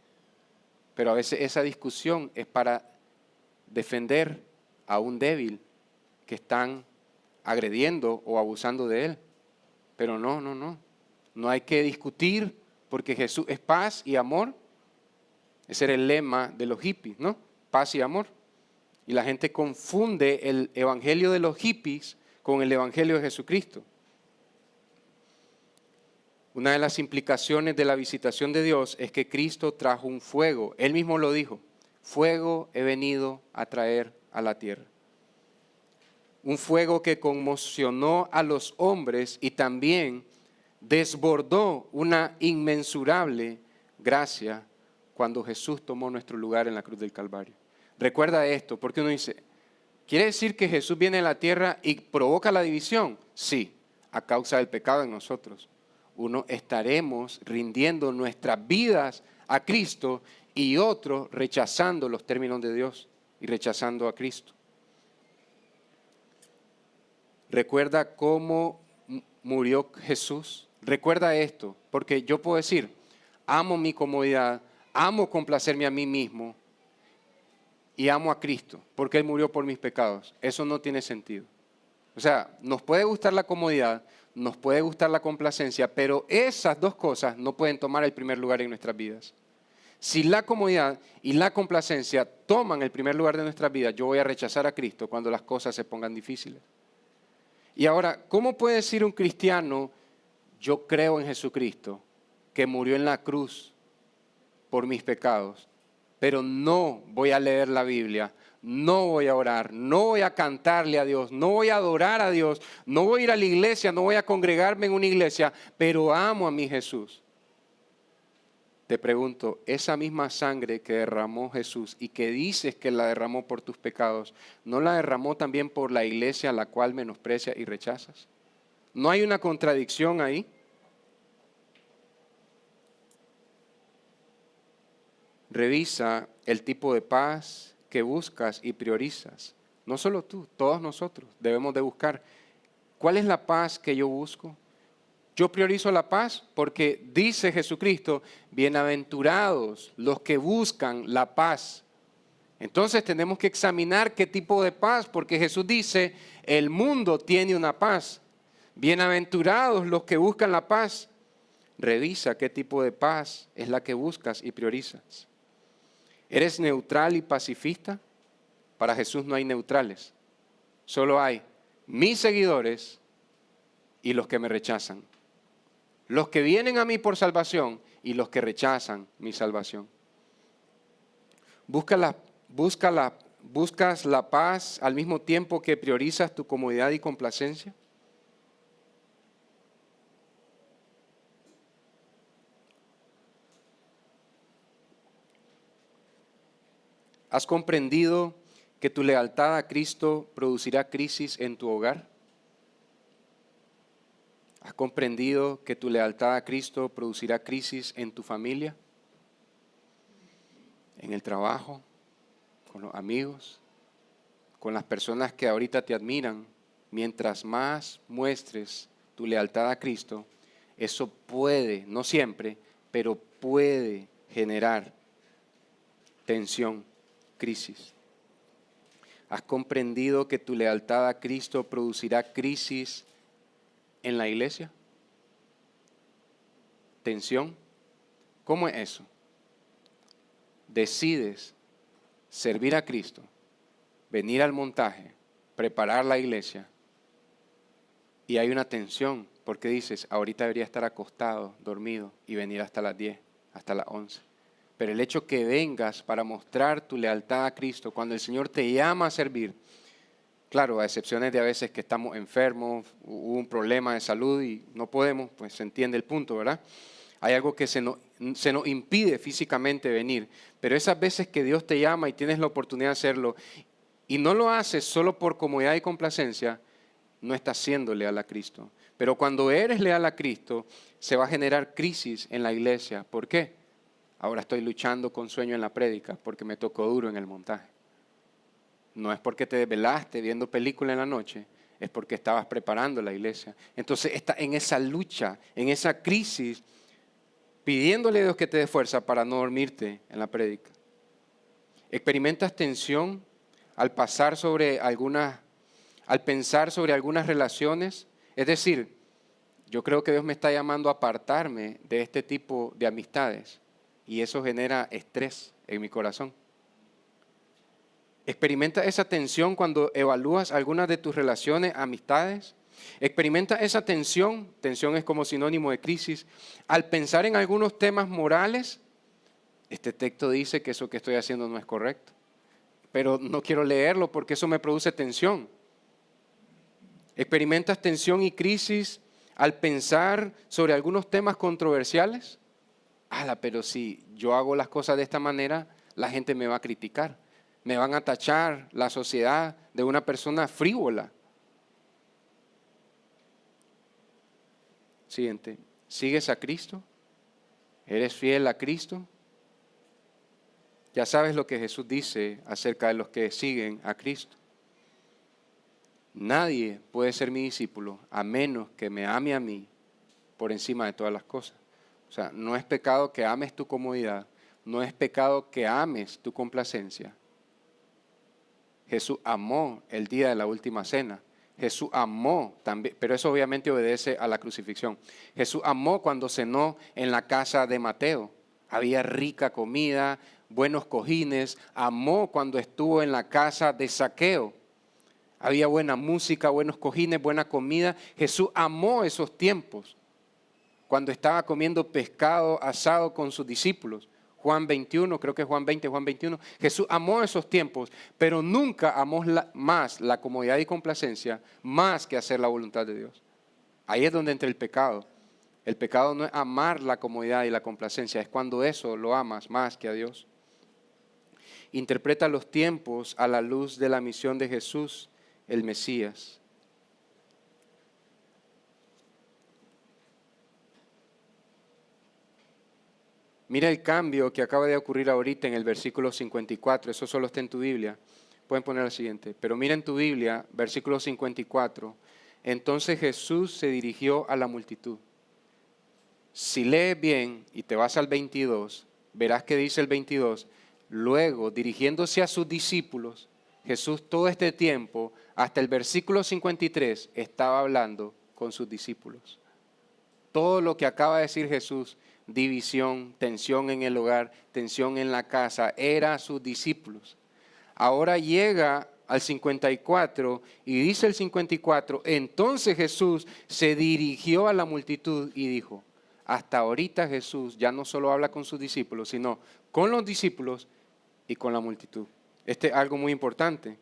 Pero a veces esa discusión es para defender a un débil que están agrediendo o abusando de él. Pero no hay que discutir porque Jesús es paz y amor. Ese era el lema de los hippies, ¿no? Paz y amor. Y la gente confunde el evangelio de los hippies con el evangelio de Jesucristo. Una de las implicaciones de la visitación de Dios es que Cristo trajo un fuego. Él mismo lo dijo, fuego he venido a traer a la tierra. Un fuego que conmocionó a los hombres y también desbordó una inmensurable gracia cuando Jesús tomó nuestro lugar en la cruz del Calvario. Recuerda esto, porque uno dice, ¿quiere decir que Jesús viene a la tierra y provoca la división? Sí, a causa del pecado en nosotros. Uno estaremos rindiendo nuestras vidas a Cristo y otros rechazando los términos de Dios y rechazando a Cristo. Recuerda cómo murió Jesús. Recuerda esto, porque yo puedo decir, amo mi comodidad, amo complacerme a mí mismo y amo a Cristo, porque Él murió por mis pecados. Eso no tiene sentido. O sea, nos puede gustar la comodidad, nos puede gustar la complacencia, pero esas dos cosas no pueden tomar el primer lugar en nuestras vidas. Si la comodidad y la complacencia toman el primer lugar de nuestras vidas, yo voy a rechazar a Cristo cuando las cosas se pongan difíciles. Y ahora, ¿cómo puede decir un cristiano, yo creo en Jesucristo, que murió en la cruz por mis pecados, pero no voy a leer la Biblia, no voy a orar, no voy a cantarle a Dios, no voy a adorar a Dios, no voy a ir a la iglesia, no voy a congregarme en una iglesia, pero amo a mi Jesús? Te pregunto, esa misma sangre que derramó Jesús y que dices que la derramó por tus pecados, ¿no la derramó también por la iglesia a la cual menosprecias y rechazas? ¿No hay una contradicción ahí? Revisa el tipo de paz que buscas y priorizas. No solo tú, todos nosotros debemos de buscar. ¿Cuál es la paz que yo busco? Yo priorizo la paz porque dice Jesucristo, bienaventurados los que buscan la paz Entonces tenemos que examinar qué tipo de paz, porque Jesús dice, el mundo tiene una paz. Bienaventurados los que buscan la paz. Revisa qué tipo de paz es la que buscas y priorizas. ¿Eres neutral y pacifista? Para Jesús no hay neutrales. Solo hay mis seguidores y los que me rechazan. Los que vienen a mí por salvación y los que rechazan mi salvación. ¿Buscas la paz al mismo tiempo que priorizas tu comodidad y complacencia? ¿Has comprendido que tu lealtad a Cristo producirá crisis en tu hogar? ¿Has comprendido que tu lealtad a Cristo producirá crisis en tu familia? ¿En el trabajo? ¿Con los amigos? ¿Con las personas que ahorita te admiran? Mientras más muestres tu lealtad a Cristo, eso puede, no siempre, pero puede generar tensión, crisis. ¿Has comprendido que tu lealtad a Cristo producirá crisis en la iglesia? ¿Tensión? ¿Cómo es eso? Decides servir a Cristo, venir al montaje, preparar la iglesia, y hay una tensión porque dices, ahorita debería estar acostado, dormido, y venir hasta las 10, hasta las 11. Pero el hecho que vengas para mostrar tu lealtad a Cristo, cuando el Señor te llama a servir, claro, a excepciones de a veces que estamos enfermos, hubo un problema de salud y no podemos, pues se entiende el punto, ¿verdad? Hay algo que se nos impide físicamente venir, pero esas veces que Dios te llama y tienes la oportunidad de hacerlo, y no lo haces solo por comodidad y complacencia, no estás siendo leal a Cristo. Pero cuando eres leal a Cristo, se va a generar crisis en la iglesia. ¿Por qué? Ahora estoy luchando con sueño en la prédica porque me tocó duro en el montaje. No es porque te desvelaste viendo película en la noche, es porque estabas preparando la iglesia. Entonces está en esa lucha, en esa crisis, pidiéndole a Dios que te dé fuerza para no dormirte en la prédica. ¿Experimentas tensión al pensar sobre algunas relaciones? Es decir, yo creo que Dios me está llamando a apartarme de este tipo de amistades y eso genera estrés en mi corazón. ¿Experimenta esa tensión cuando evalúas algunas de tus relaciones, amistades? ¿Experimenta esa tensión? Tensión es como sinónimo de crisis. Al pensar en algunos temas morales, este texto dice que eso que estoy haciendo no es correcto. Pero no quiero leerlo porque eso me produce tensión. ¿Experimentas tensión y crisis al pensar sobre algunos temas controversiales? Pero si yo hago las cosas de esta manera, la gente me va a criticar. Me van a tachar la sociedad de una persona frívola. Siguiente. ¿Sigues a Cristo? ¿Eres fiel a Cristo? Ya sabes lo que Jesús dice acerca de los que siguen a Cristo. Nadie puede ser mi discípulo a menos que me ame a mí por encima de todas las cosas. O sea, no es pecado que ames tu comodidad, no es pecado que ames tu complacencia. Jesús amó el día de la última cena. Jesús amó también, pero eso obviamente obedece a la crucifixión. Jesús amó cuando cenó en la casa de Mateo. Había rica comida, buenos cojines. Amó cuando estuvo en la casa de Zaqueo. Había buena música, buenos cojines, buena comida. Jesús amó esos tiempos cuando estaba comiendo pescado asado con sus discípulos. Juan 21, creo que es Juan 20, Juan 21. Jesús amó esos tiempos, pero nunca amó más la comodidad y complacencia, más que hacer la voluntad de Dios. Ahí es donde entra el pecado. El pecado no es amar la comodidad y la complacencia, es cuando eso lo amas más que a Dios. Interpreta los tiempos a la luz de la misión de Jesús, el Mesías. Mira el cambio que acaba de ocurrir ahorita en el versículo 54, eso solo está en tu Biblia. Pueden poner el siguiente, pero mira en tu Biblia, versículo 54. Entonces Jesús se dirigió a la multitud. Si lees bien y te vas al 22, verás que dice el 22, Luego, dirigiéndose a sus discípulos, Jesús todo este tiempo, hasta el versículo 53, estaba hablando con sus discípulos. Todo lo que acaba de decir Jesús, división, tensión en el hogar, tensión en la casa, era a sus discípulos. Ahora llega al 54 y dice el 54, entonces Jesús se dirigió a la multitud y dijo, hasta ahorita Jesús ya no solo habla con sus discípulos, sino con los discípulos y con la multitud. Este es algo muy importante.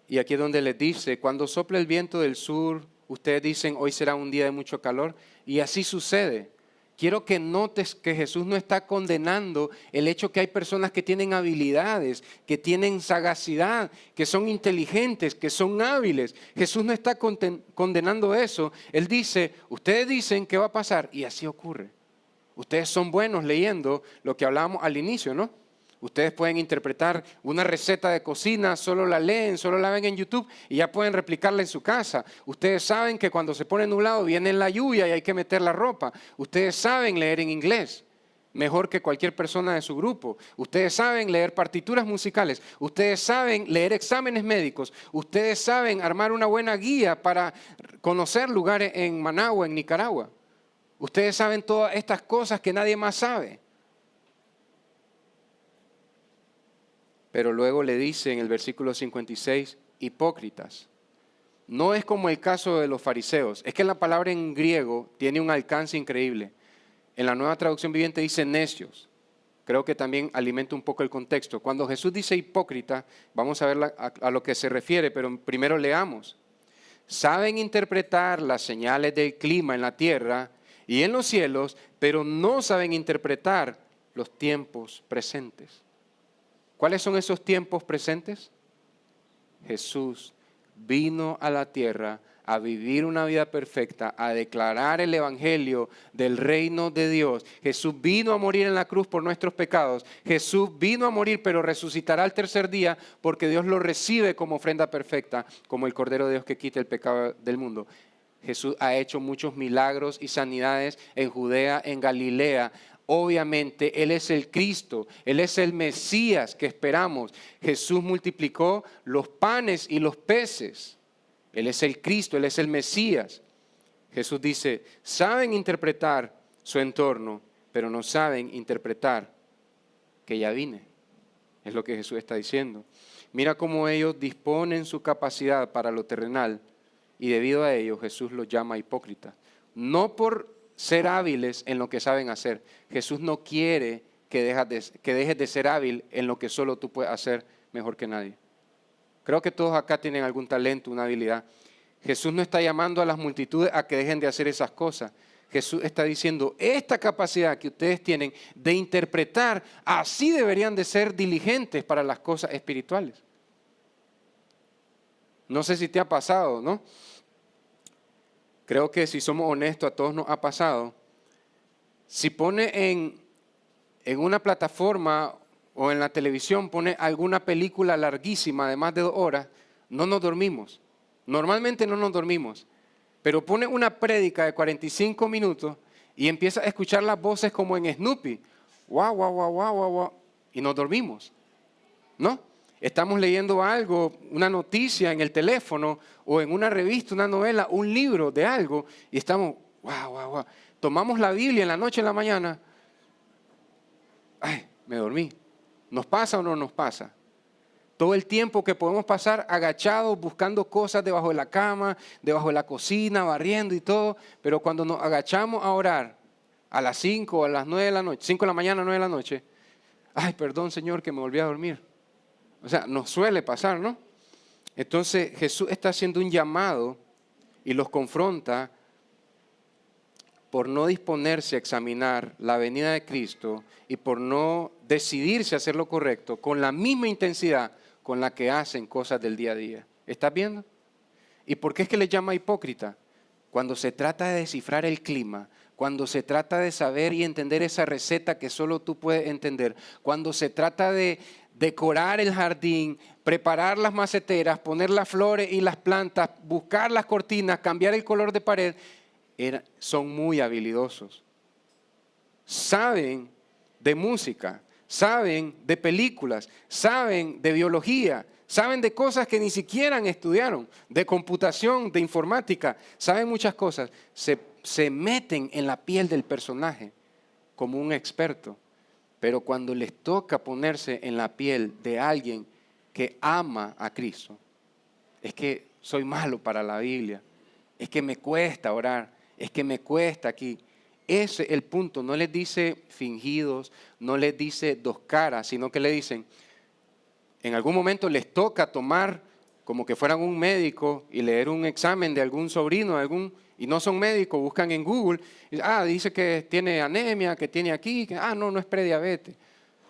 Y aquí es donde les dice, cuando sopla el viento del sur, ustedes dicen, hoy será un día de mucho calor, y así sucede. Quiero que notes que Jesús no está condenando el hecho que hay personas que tienen habilidades, que tienen sagacidad, que son inteligentes, que son hábiles. Jesús no está condenando eso. Él dice, ustedes dicen que va a pasar, y así ocurre. Ustedes son buenos leyendo lo que hablábamos al inicio, ¿no? Ustedes pueden interpretar una receta de cocina, solo la leen, solo la ven en YouTube y ya pueden replicarla en su casa. Ustedes saben que cuando se pone nublado viene la lluvia y hay que meter la ropa. Ustedes saben leer en inglés mejor que cualquier persona de su grupo. Ustedes saben leer partituras musicales. Ustedes saben leer exámenes médicos. Ustedes saben armar una buena guía para conocer lugares en Managua, en Nicaragua. Ustedes saben todas estas cosas que nadie más sabe. Pero luego le dice en el versículo 56, hipócritas. No es como el caso de los fariseos. Es que la palabra en griego tiene un alcance increíble. En la Nueva Traducción Viviente dice necios. Creo que también alimenta un poco el contexto. Cuando Jesús dice hipócrita, vamos a ver a lo que se refiere, pero primero leamos. Saben interpretar las señales del clima en la tierra y en los cielos, pero no saben interpretar los tiempos presentes. ¿Cuáles son esos tiempos presentes? Jesús vino a la tierra a vivir una vida perfecta, a declarar el evangelio del reino de Dios. Jesús vino a morir en la cruz por nuestros pecados. Jesús vino a morir, pero resucitará al tercer día porque Dios lo recibe como ofrenda perfecta, como el Cordero de Dios que quita el pecado del mundo. Jesús ha hecho muchos milagros y sanidades en Judea, en Galilea. Obviamente, Él es el Cristo, Él es el Mesías que esperamos. Jesús multiplicó los panes y los peces. Él es el Cristo, Él es el Mesías. Jesús dice, saben interpretar su entorno, pero no saben interpretar que ya vine. Es lo que Jesús está diciendo. Mira cómo ellos disponen su capacidad para lo terrenal y debido a ello Jesús los llama hipócritas. No por ser hábiles en lo que saben hacer. Jesús no quiere que dejes de ser hábil en lo que solo tú puedes hacer mejor que nadie. Creo que todos acá tienen algún talento, una habilidad. Jesús no está llamando a las multitudes a que dejen de hacer esas cosas. Jesús está diciendo, esta capacidad que ustedes tienen de interpretar, así deberían de ser diligentes para las cosas espirituales. No sé si te ha pasado, ¿no? Creo que si somos honestos, a todos nos ha pasado. Si pone en una plataforma o en la televisión, pone alguna película larguísima de más de 2 horas, no nos dormimos. Normalmente no nos dormimos. Pero pone una prédica de 45 minutos y empieza a escuchar las voces como en Snoopy. Guau, guau, guau, guau, guau, guau. Y nos dormimos. ¿No? Estamos leyendo algo, una noticia en el teléfono o en una revista, una novela, un libro de algo y estamos, guau, guau, guau. Tomamos la Biblia en la noche, en la mañana. Ay, me dormí. ¿Nos pasa o no nos pasa? Todo el tiempo que podemos pasar agachados buscando cosas debajo de la cama, debajo de la cocina, barriendo y todo, pero cuando nos agachamos a orar a las 5 o a las 9 de la noche, 5 de la mañana, 9 de la noche, ay, perdón Señor que me volví a dormir. O sea, nos suele pasar, ¿no? Entonces Jesús está haciendo un llamado y los confronta por no disponerse a examinar la venida de Cristo y por no decidirse a hacer lo correcto con la misma intensidad con la que hacen cosas del día a día. ¿Estás viendo? ¿Y por qué es que le llama hipócrita? Cuando se trata de descifrar el clima, cuando se trata de saber y entender esa receta que solo tú puedes entender, cuando se trata de decorar el jardín, preparar las maceteras, poner las flores y las plantas, buscar las cortinas, cambiar el color de pared, son muy habilidosos. Saben de música, saben de películas, saben de biología, saben de cosas que ni siquiera estudiaron, de computación, de informática, saben muchas cosas. Se meten en la piel del personaje como un experto, pero cuando les toca ponerse en la piel de alguien que ama a Cristo, es que soy malo para la Biblia, es que me cuesta orar, es que me cuesta aquí. Ese es el punto. No les dice fingidos, no les dice dos caras, sino que le dicen, en algún momento les toca tomar como que fueran un médico y leer un examen de algún sobrino, y no son médicos, buscan en Google, y, dice que tiene anemia, que tiene aquí, que no es prediabetes.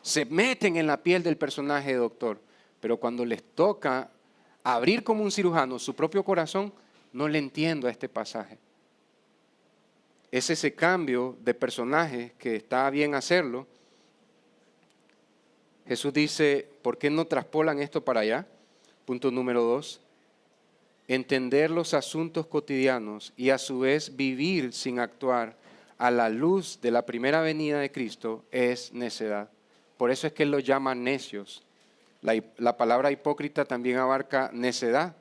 Se meten en la piel del personaje doctor, pero cuando les toca abrir como un cirujano su propio corazón, no le entiendo a este pasaje. Es ese cambio de personaje que está bien hacerlo. Jesús dice, ¿por qué no traspolan esto para allá? Punto número 2. Entender los asuntos cotidianos y a su vez vivir sin actuar a la luz de la primera venida de Cristo es necedad. Por eso es que Él los llama necios. La palabra hipócrita también abarca necedad.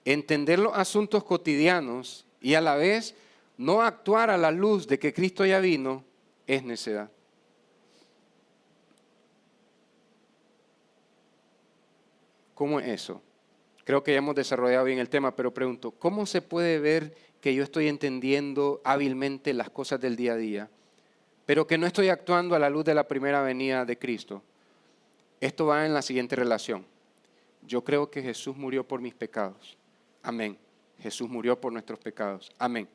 Entender los asuntos cotidianos y a la vez no actuar a la luz de que Cristo ya vino es necedad. ¿Cómo es eso? Creo que ya hemos desarrollado bien el tema, pero pregunto, ¿cómo se puede ver que yo estoy entendiendo hábilmente las cosas del día a día, pero que no estoy actuando a la luz de la primera venida de Cristo? Esto va en la siguiente relación. Yo creo que Jesús murió por mis pecados. Amén. Jesús murió por nuestros pecados. Amén.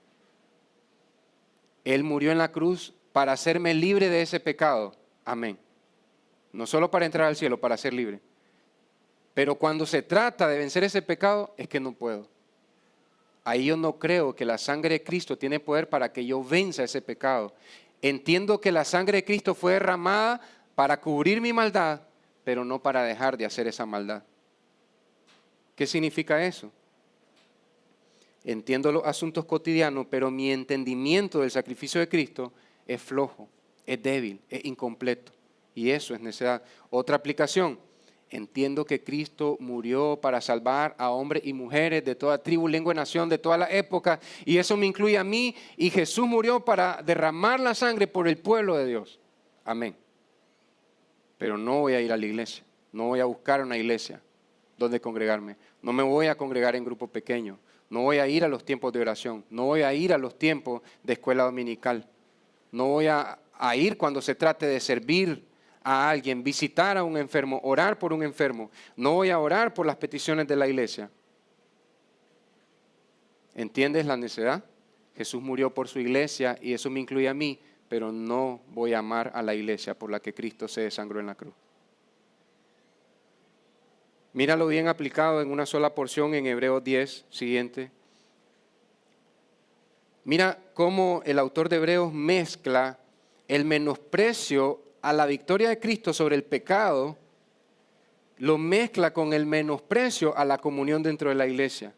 Él murió en la cruz para hacerme libre de ese pecado. Amén. No solo para entrar al cielo, para ser libre. Pero cuando se trata de vencer ese pecado, es que no puedo. Ahí yo no creo que la sangre de Cristo tiene poder para que yo venza ese pecado. Entiendo que la sangre de Cristo fue derramada para cubrir mi maldad, pero no para dejar de hacer esa maldad. ¿Qué significa eso? Entiendo los asuntos cotidianos, pero mi entendimiento del sacrificio de Cristo es flojo, es débil, es incompleto. Y eso es necedad. Otra aplicación. Entiendo que Cristo murió para salvar a hombres y mujeres de toda tribu, lengua y nación, de toda la época, y eso me incluye a mí, y Jesús murió para derramar la sangre por el pueblo de Dios. Amén. Pero no voy a ir a la iglesia, no voy a buscar una iglesia donde congregarme, no me voy a congregar en grupo pequeño, no voy a ir a los tiempos de oración, no voy a ir a los tiempos de escuela dominical, no voy a ir cuando se trate de servir a alguien, visitar a un enfermo, orar por un enfermo. No voy a orar por las peticiones de la iglesia. ¿Entiendes la necedad? Jesús murió por su iglesia y eso me incluye a mí, pero no voy a amar a la iglesia por la que Cristo se desangró en la cruz. Míralo bien aplicado en una sola porción en Hebreos 10, siguiente. Mira cómo el autor de Hebreos mezcla el menosprecio a la victoria de Cristo sobre el pecado, lo mezcla con el menosprecio a la comunión dentro de la iglesia.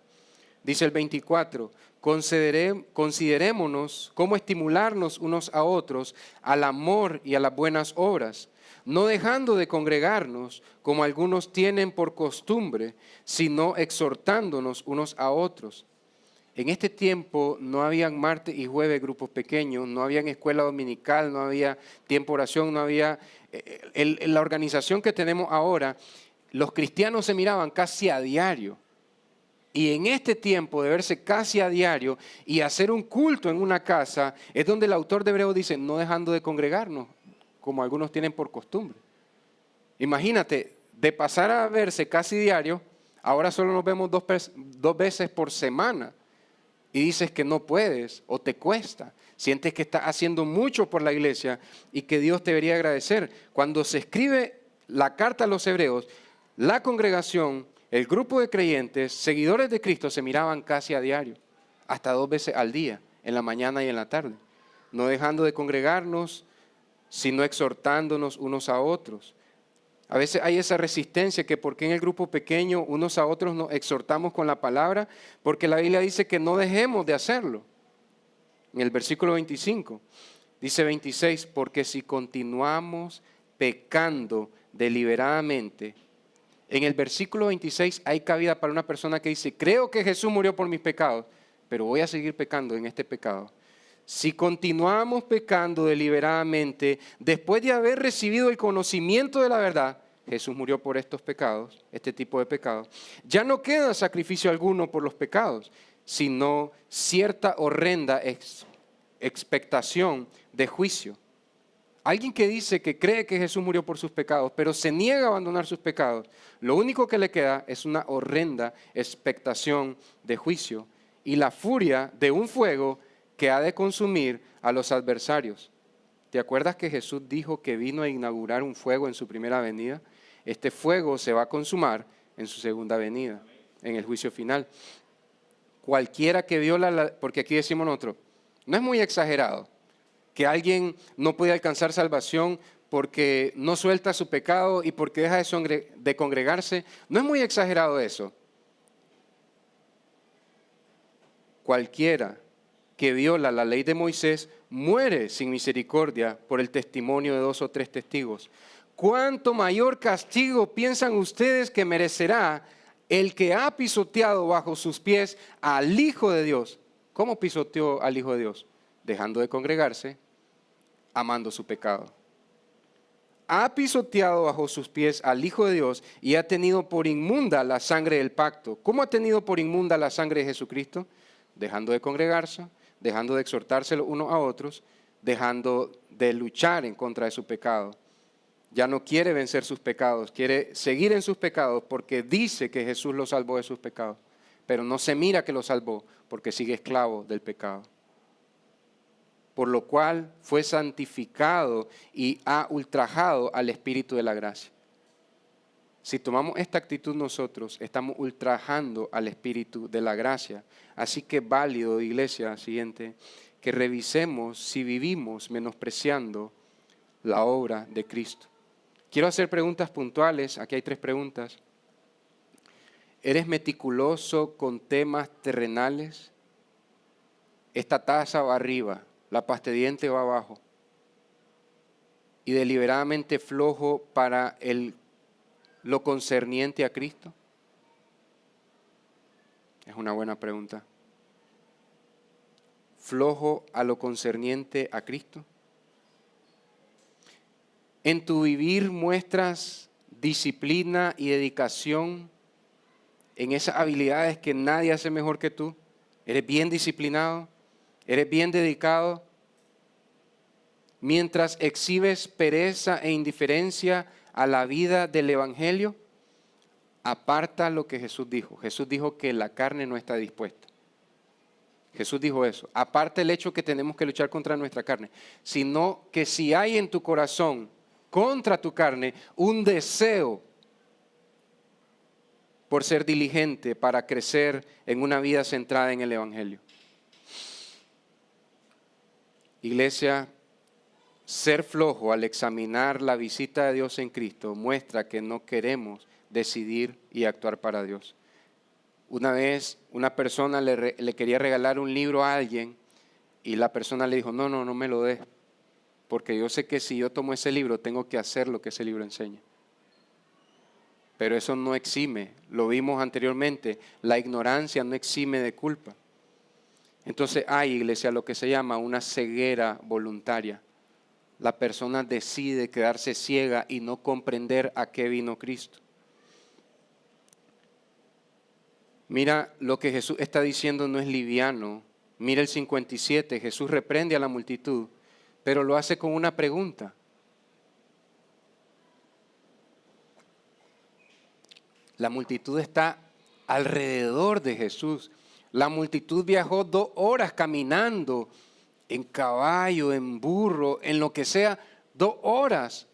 Dice el 24, considerémonos cómo estimularnos unos a otros al amor y a las buenas obras, no dejando de congregarnos como algunos tienen por costumbre, sino exhortándonos unos a otros. En este tiempo no habían martes y jueves grupos pequeños, no había escuela dominical, no había tiempo de oración, no había la organización que tenemos ahora. Los cristianos se miraban casi a diario. Y en este tiempo de verse casi a diario y hacer un culto en una casa, es donde el autor de Hebreos dice, no dejando de congregarnos, como algunos tienen por costumbre. Imagínate, de pasar a verse casi diario, ahora solo nos vemos dos veces por semana. Y dices que no puedes o te cuesta, sientes que estás haciendo mucho por la iglesia y que Dios te debería agradecer. Cuando se escribe la carta a los hebreos, la congregación, el grupo de creyentes, seguidores de Cristo se miraban casi a diario, hasta 2 veces al día, en la mañana y en la tarde, no dejando de congregarnos, sino exhortándonos unos a otros. A veces hay esa resistencia que porque en el grupo pequeño unos a otros nos exhortamos con la palabra, porque la Biblia dice que no dejemos de hacerlo. En el versículo 25, dice 26, porque si continuamos pecando deliberadamente, en el versículo 26 hay cabida para una persona que dice, creo que Jesús murió por mis pecados, pero voy a seguir pecando en este pecado. Si continuamos pecando deliberadamente, después de haber recibido el conocimiento de la verdad, Jesús murió por estos pecados, este tipo de pecados, ya no queda sacrificio alguno por los pecados, sino cierta horrenda expectación de juicio. Alguien que dice que cree que Jesús murió por sus pecados, pero se niega a abandonar sus pecados, lo único que le queda es una horrenda expectación de juicio y la furia de un fuego que ha de consumir a los adversarios. ¿Te acuerdas que Jesús dijo que vino a inaugurar un fuego en su primera venida? Este fuego se va a consumar en su segunda venida, en el juicio final. Cualquiera que viola, porque aquí decimos nosotros, no es muy exagerado que alguien no puede alcanzar salvación porque no suelta su pecado y porque deja de congregarse. No es muy exagerado eso. Cualquiera que viola la ley de Moisés muere sin misericordia por el testimonio de 2 o 3 testigos. ¿Cuánto mayor castigo piensan ustedes que merecerá el que ha pisoteado bajo sus pies al Hijo de Dios? ¿Cómo pisoteó al Hijo de Dios? Dejando de congregarse, amando su pecado. Ha pisoteado bajo sus pies al Hijo de Dios y ha tenido por inmunda la sangre del pacto. ¿Cómo ha tenido por inmunda la sangre de Jesucristo? Dejando de congregarse, dejando de exhortarse los unos a otros, dejando de luchar en contra de su pecado. Ya no quiere vencer sus pecados, quiere seguir en sus pecados porque dice que Jesús lo salvó de sus pecados, pero no se mira que lo salvó porque sigue esclavo del pecado. Por lo cual fue santificado y ha ultrajado al Espíritu de la gracia. Si tomamos esta actitud nosotros, estamos ultrajando al Espíritu de la gracia. Así que válido, iglesia, siguiente, que revisemos si vivimos menospreciando la obra de Cristo. Quiero hacer preguntas puntuales, aquí hay 3 preguntas. ¿Eres meticuloso con temas terrenales? Esta taza va arriba, la pasta de diente va abajo. Y deliberadamente flojo para lo concerniente a Cristo. Es una buena pregunta. ¿Flojo a lo concerniente a Cristo? ¿En tu vivir muestras disciplina y dedicación en esas habilidades que nadie hace mejor que tú? ¿Eres bien disciplinado? ¿Eres bien dedicado? Mientras exhibes pereza e indiferencia a la vida del Evangelio, aparta lo que Jesús dijo. Jesús dijo que la carne no está dispuesta. Jesús dijo eso. Aparta el hecho que tenemos que luchar contra nuestra carne, sino que si hay en tu corazón contra tu carne un deseo por ser diligente para crecer en una vida centrada en el Evangelio. Iglesia, ser flojo al examinar la visita de Dios en Cristo muestra que no queremos decidir y actuar para Dios. Una vez una persona le quería regalar un libro a alguien y la persona le dijo, no me lo des, porque yo sé que si yo tomo ese libro tengo que hacer lo que ese libro enseña. Pero eso no exime, lo vimos anteriormente, la ignorancia no exime de culpa. Entonces hay, iglesia, lo que se llama una ceguera voluntaria. La persona decide quedarse ciega y no comprender a qué vino Cristo. Mira, lo que Jesús está diciendo no es liviano. Mira el 57, Jesús reprende a la multitud, pero lo hace con una pregunta. La multitud está alrededor de Jesús. La multitud viajó 2 horas caminando, en caballo, en burro, en lo que sea, 2 horas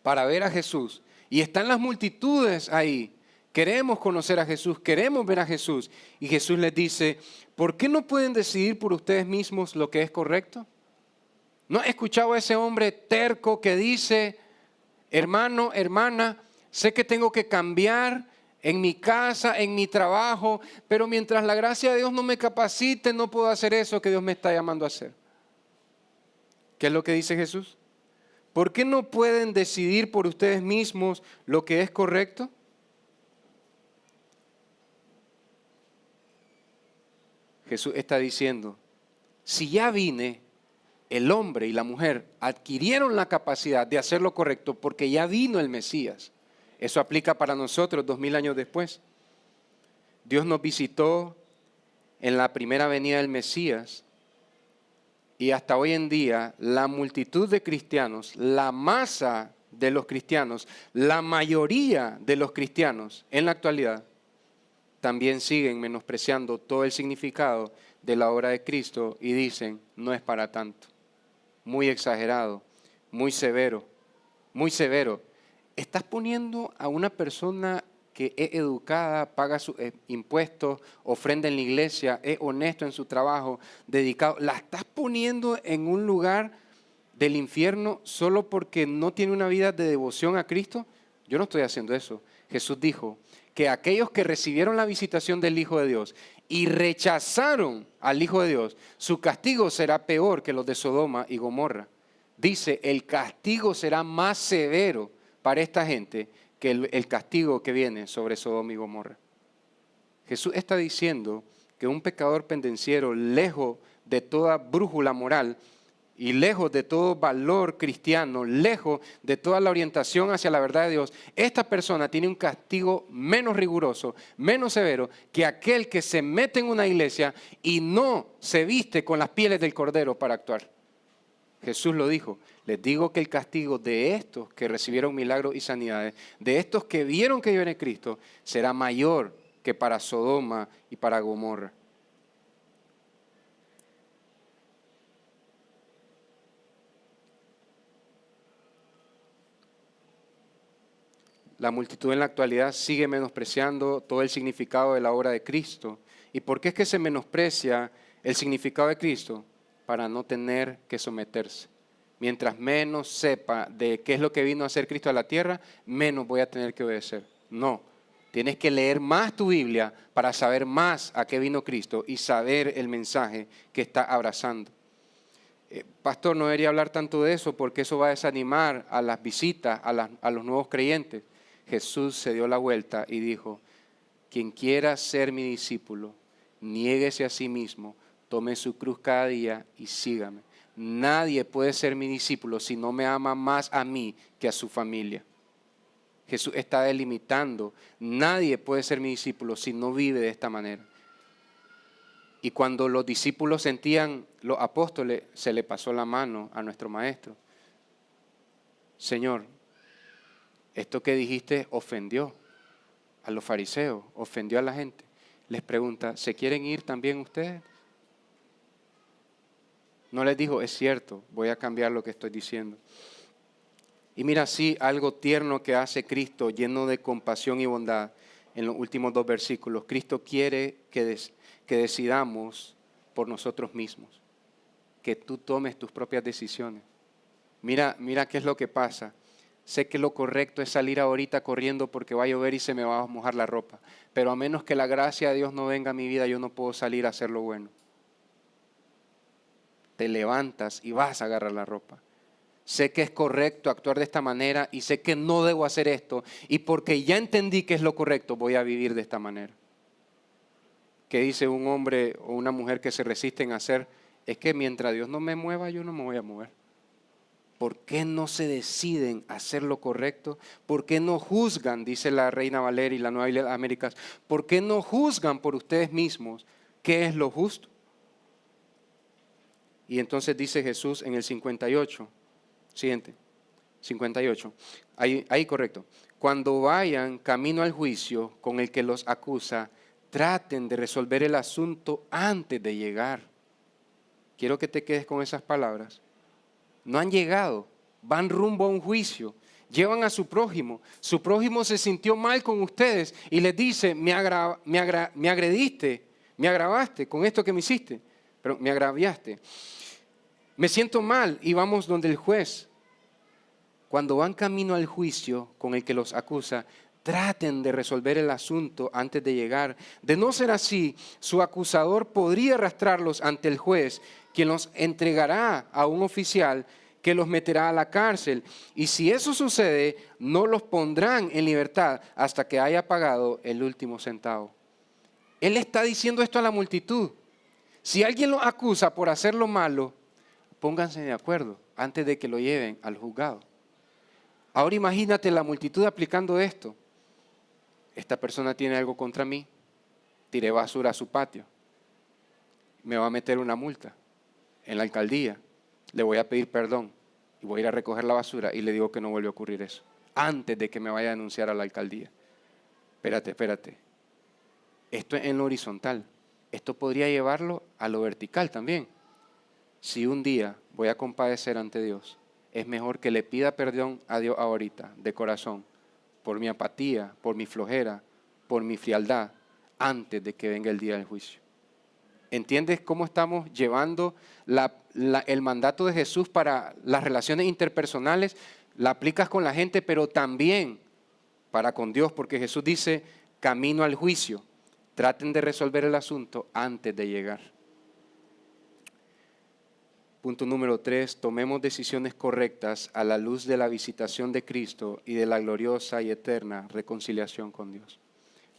para ver a Jesús. Y están las multitudes ahí. Queremos conocer a Jesús, queremos ver a Jesús. Y Jesús les dice, ¿por qué no pueden decidir por ustedes mismos lo que es correcto? ¿No has escuchado a ese hombre terco que dice, hermano, hermana, sé que tengo que cambiar en mi casa, en mi trabajo, pero mientras la gracia de Dios no me capacite, no puedo hacer eso que Dios me está llamando a hacer? ¿Qué es lo que dice Jesús? ¿Por qué no pueden decidir por ustedes mismos lo que es correcto? Jesús está diciendo, si ya vine, el hombre y la mujer adquirieron la capacidad de hacer lo correcto porque ya vino el Mesías. Eso aplica para nosotros 2000 años después. Dios nos visitó en la primera venida del Mesías y hasta hoy en día la multitud de cristianos, la masa de los cristianos, la mayoría de los cristianos en la actualidad también siguen menospreciando todo el significado de la obra de Cristo y dicen, no es para tanto. Muy exagerado, muy severo, muy severo. Estás poniendo a una persona que es educada, paga sus impuestos, ofrenda en la iglesia, es honesto en su trabajo, dedicado, la estás poniendo en un lugar del infierno solo porque no tiene una vida de devoción a Cristo. Yo no estoy haciendo eso. Jesús dijo que aquellos que recibieron la visitación del Hijo de Dios y rechazaron al Hijo de Dios, su castigo será peor que los de Sodoma y Gomorra. Dice, el castigo será más severo para esta gente que el castigo que viene sobre Sodoma y Gomorra. Jesús está diciendo que un pecador pendenciero, lejos de toda brújula moral y lejos de todo valor cristiano, lejos de toda la orientación hacia la verdad de Dios, esta persona tiene un castigo menos riguroso, menos severo que aquel que se mete en una iglesia y no se viste con las pieles del cordero para actuar. Jesús lo dijo, les digo que el castigo de estos que recibieron milagros y sanidades, de estos que vieron que viene Cristo, será mayor que para Sodoma y para Gomorra. La multitud en la actualidad sigue menospreciando todo el significado de la obra de Cristo. ¿Y por qué es que se menosprecia el significado de Cristo? Para no tener que someterse. Mientras menos sepa de qué es lo que vino a hacer Cristo a la tierra, menos voy a tener que obedecer. No, tienes que leer más tu Biblia para saber más a qué vino Cristo y saber el mensaje que está abrazando. Pastor, no debería hablar tanto de eso porque eso va a desanimar a las visitas, a los nuevos creyentes. Jesús se dio la vuelta y dijo, quien quiera ser mi discípulo, niéguese a sí mismo, tome su cruz cada día y sígame. Nadie puede ser mi discípulo si no me ama más a mí que a su familia. Jesús está delimitando, nadie puede ser mi discípulo si no vive de esta manera. Y cuando los discípulos sentían, los apóstoles, se le pasó la mano a nuestro maestro. Señor, esto que dijiste ofendió a los fariseos, ofendió a la gente. Les pregunta, ¿se quieren ir también ustedes? No les dijo, es cierto, voy a cambiar lo que estoy diciendo. Y mira así algo tierno que hace Cristo, lleno de compasión y bondad, en los últimos 2 versículos. Cristo quiere que decidamos por nosotros mismos, que tú tomes tus propias decisiones. Mira qué es lo que pasa. Sé que lo correcto es salir ahorita corriendo porque va a llover y se me va a mojar la ropa, pero a menos que la gracia de Dios no venga a mi vida, yo no puedo salir a hacer lo bueno. Te levantas y vas a agarrar la ropa. Sé que es correcto actuar de esta manera y sé que no debo hacer esto. Y porque ya entendí que es lo correcto, voy a vivir de esta manera. ¿Qué dice un hombre o una mujer que se resisten a hacer? Es que mientras Dios no me mueva, yo no me voy a mover. ¿Por qué no se deciden a hacer lo correcto? ¿Por qué no juzgan? Dice la Reina Valera y la Nueva Biblia de las Américas. ¿Por qué no juzgan por ustedes mismos qué es lo justo? Y entonces dice Jesús en el 58, siguiente, 58, ahí correcto. Cuando vayan camino al juicio con el que los acusa, traten de resolver el asunto antes de llegar. Quiero que te quedes con esas palabras. No han llegado, van rumbo a un juicio, llevan a su prójimo se sintió mal con ustedes y les dice, me agrediste, me agravaste con esto que me hiciste, pero me agraviaste. Me siento mal y vamos donde el juez. Cuando van camino al juicio con el que los acusa, traten de resolver el asunto antes de llegar. De no ser así, su acusador podría arrastrarlos ante el juez, quien los entregará a un oficial que los meterá a la cárcel. Y si eso sucede, no los pondrán en libertad hasta que haya pagado el último centavo. Él está diciendo esto a la multitud. Si alguien los acusa por hacer lo malo, pónganse de acuerdo antes de que lo lleven al juzgado. Ahora imagínate la multitud aplicando esto. Esta persona tiene algo contra mí, tiré basura a su patio, me va a meter una multa en la alcaldía, le voy a pedir perdón y voy a ir a recoger la basura y le digo que no vuelve a ocurrir eso, antes de que me vaya a denunciar a la alcaldía. Espérate. Esto es en lo horizontal. Esto podría llevarlo a lo vertical también. Si un día voy a compadecer ante Dios, es mejor que le pida perdón a Dios ahorita, de corazón, por mi apatía, por mi flojera, por mi frialdad, antes de que venga el día del juicio. ¿Entiendes cómo estamos llevando el mandato de Jesús para las relaciones interpersonales? La aplicas con la gente, pero también para con Dios, porque Jesús dice, camino al juicio. Traten de resolver el asunto antes de llegar. Punto número 3, tomemos decisiones correctas a la luz de la visitación de Cristo y de la gloriosa y eterna reconciliación con Dios.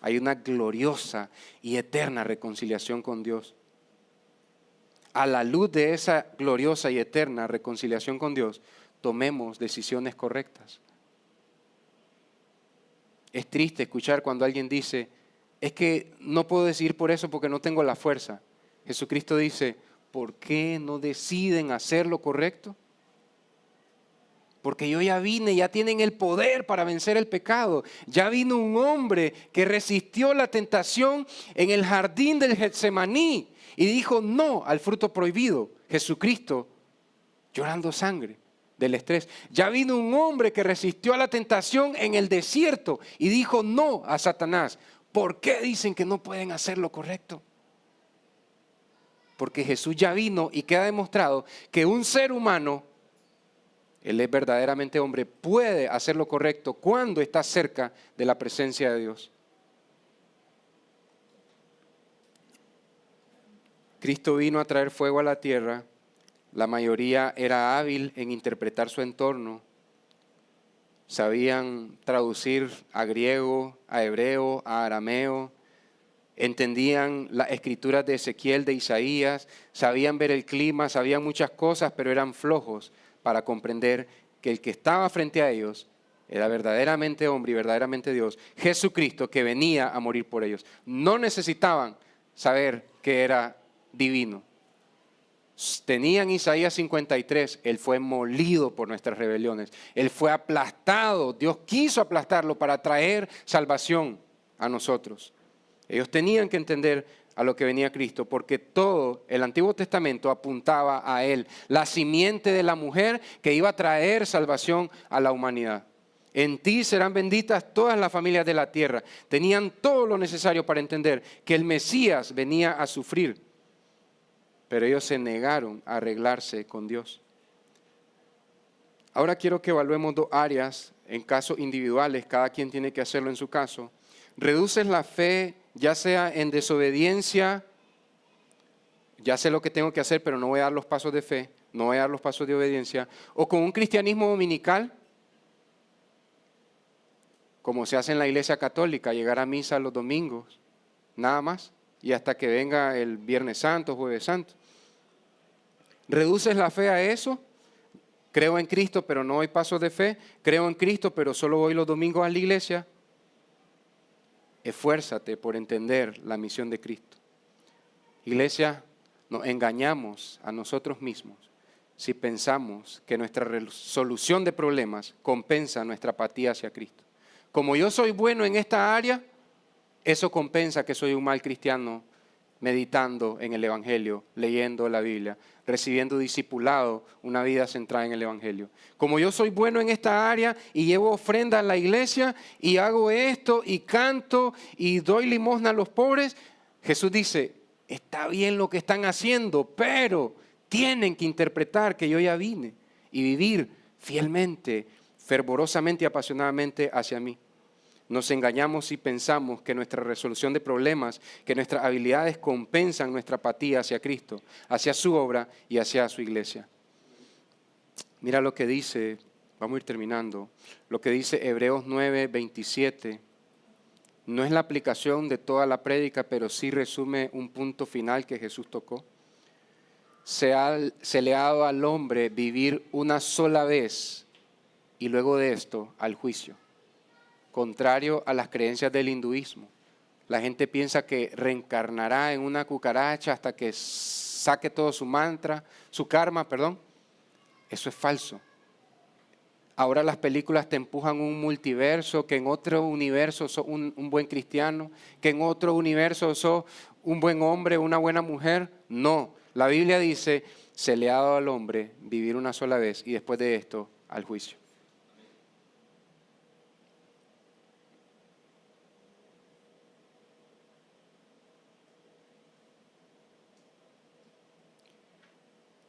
Hay una gloriosa y eterna reconciliación con Dios. A la luz de esa gloriosa y eterna reconciliación con Dios, tomemos decisiones correctas. Es triste escuchar cuando alguien dice, es que no puedo decidir por eso porque no tengo la fuerza. Jesucristo dice, ¿por qué no deciden hacer lo correcto? Porque yo ya vine, ya tienen el poder para vencer el pecado. Ya vino un hombre que resistió la tentación en el jardín del Getsemaní y dijo no al fruto prohibido. Jesucristo llorando sangre del estrés. Ya vino un hombre que resistió a la tentación en el desierto y dijo no a Satanás. ¿Por qué dicen que no pueden hacer lo correcto? Porque Jesús ya vino y queda demostrado que un ser humano, él es verdaderamente hombre, puede hacer lo correcto cuando está cerca de la presencia de Dios. Cristo vino a traer fuego a la tierra. La mayoría era hábil en interpretar su entorno. Sabían traducir a griego, a hebreo, a arameo. Entendían las escrituras de Ezequiel, de Isaías, sabían ver el clima, sabían muchas cosas, pero eran flojos para comprender que el que estaba frente a ellos era verdaderamente hombre y verdaderamente Dios, Jesucristo, que venía a morir por ellos. No necesitaban saber que era divino. Tenían Isaías 53, Él fue molido por nuestras rebeliones, Él fue aplastado, Dios quiso aplastarlo para traer salvación a nosotros. Ellos tenían que entender a lo que venía Cristo, porque todo el Antiguo Testamento apuntaba a Él, la simiente de la mujer que iba a traer salvación a la humanidad. En ti serán benditas todas las familias de la tierra. Tenían todo lo necesario para entender que el Mesías venía a sufrir, pero ellos se negaron a arreglarse con Dios. Ahora quiero que evaluemos dos áreas en casos individuales, cada quien tiene que hacerlo en su caso. Reduces la fe, ya sea en desobediencia, ya sé lo que tengo que hacer, pero no voy a dar los pasos de fe, no voy a dar los pasos de obediencia, o con un cristianismo dominical, como se hace en la Iglesia Católica, llegar a misa los domingos, nada más, y hasta que venga el Viernes Santo, Jueves Santo. ¿Reduces la fe a eso? Creo en Cristo, pero no doy pasos de fe. Creo en Cristo, pero solo voy los domingos a la iglesia. Esfuérzate por entender la misión de Cristo. Iglesia, nos engañamos a nosotros mismos si pensamos que nuestra resolución de problemas compensa nuestra apatía hacia Cristo. Como yo soy bueno en esta área, eso compensa que soy un mal cristiano meditando en el Evangelio, leyendo la Biblia, recibiendo discipulado, una vida centrada en el Evangelio. Como yo soy bueno en esta área y llevo ofrenda a la iglesia y hago esto y canto y doy limosna a los pobres, Jesús dice, está bien lo que están haciendo, pero tienen que interpretar que yo ya vine y vivir fielmente, fervorosamente y apasionadamente hacia mí. Nos engañamos si pensamos que nuestra resolución de problemas, que nuestras habilidades compensan nuestra apatía hacia Cristo, hacia su obra y hacia su iglesia. Mira lo que dice, vamos a ir terminando, lo que dice Hebreos 9:27. No es la aplicación de toda la prédica, pero sí resume un punto final que Jesús tocó. Se le ha dado al hombre vivir una sola vez y luego de esto al juicio. Contrario a las creencias del hinduismo. La gente piensa que reencarnará en una cucaracha hasta que saque todo su karma. Eso es falso. Ahora las películas te empujan un multiverso, que en otro universo sos un buen cristiano, que en otro universo sos un buen hombre, una buena mujer. No, la Biblia dice, se le ha dado al hombre vivir una sola vez y después de esto al juicio.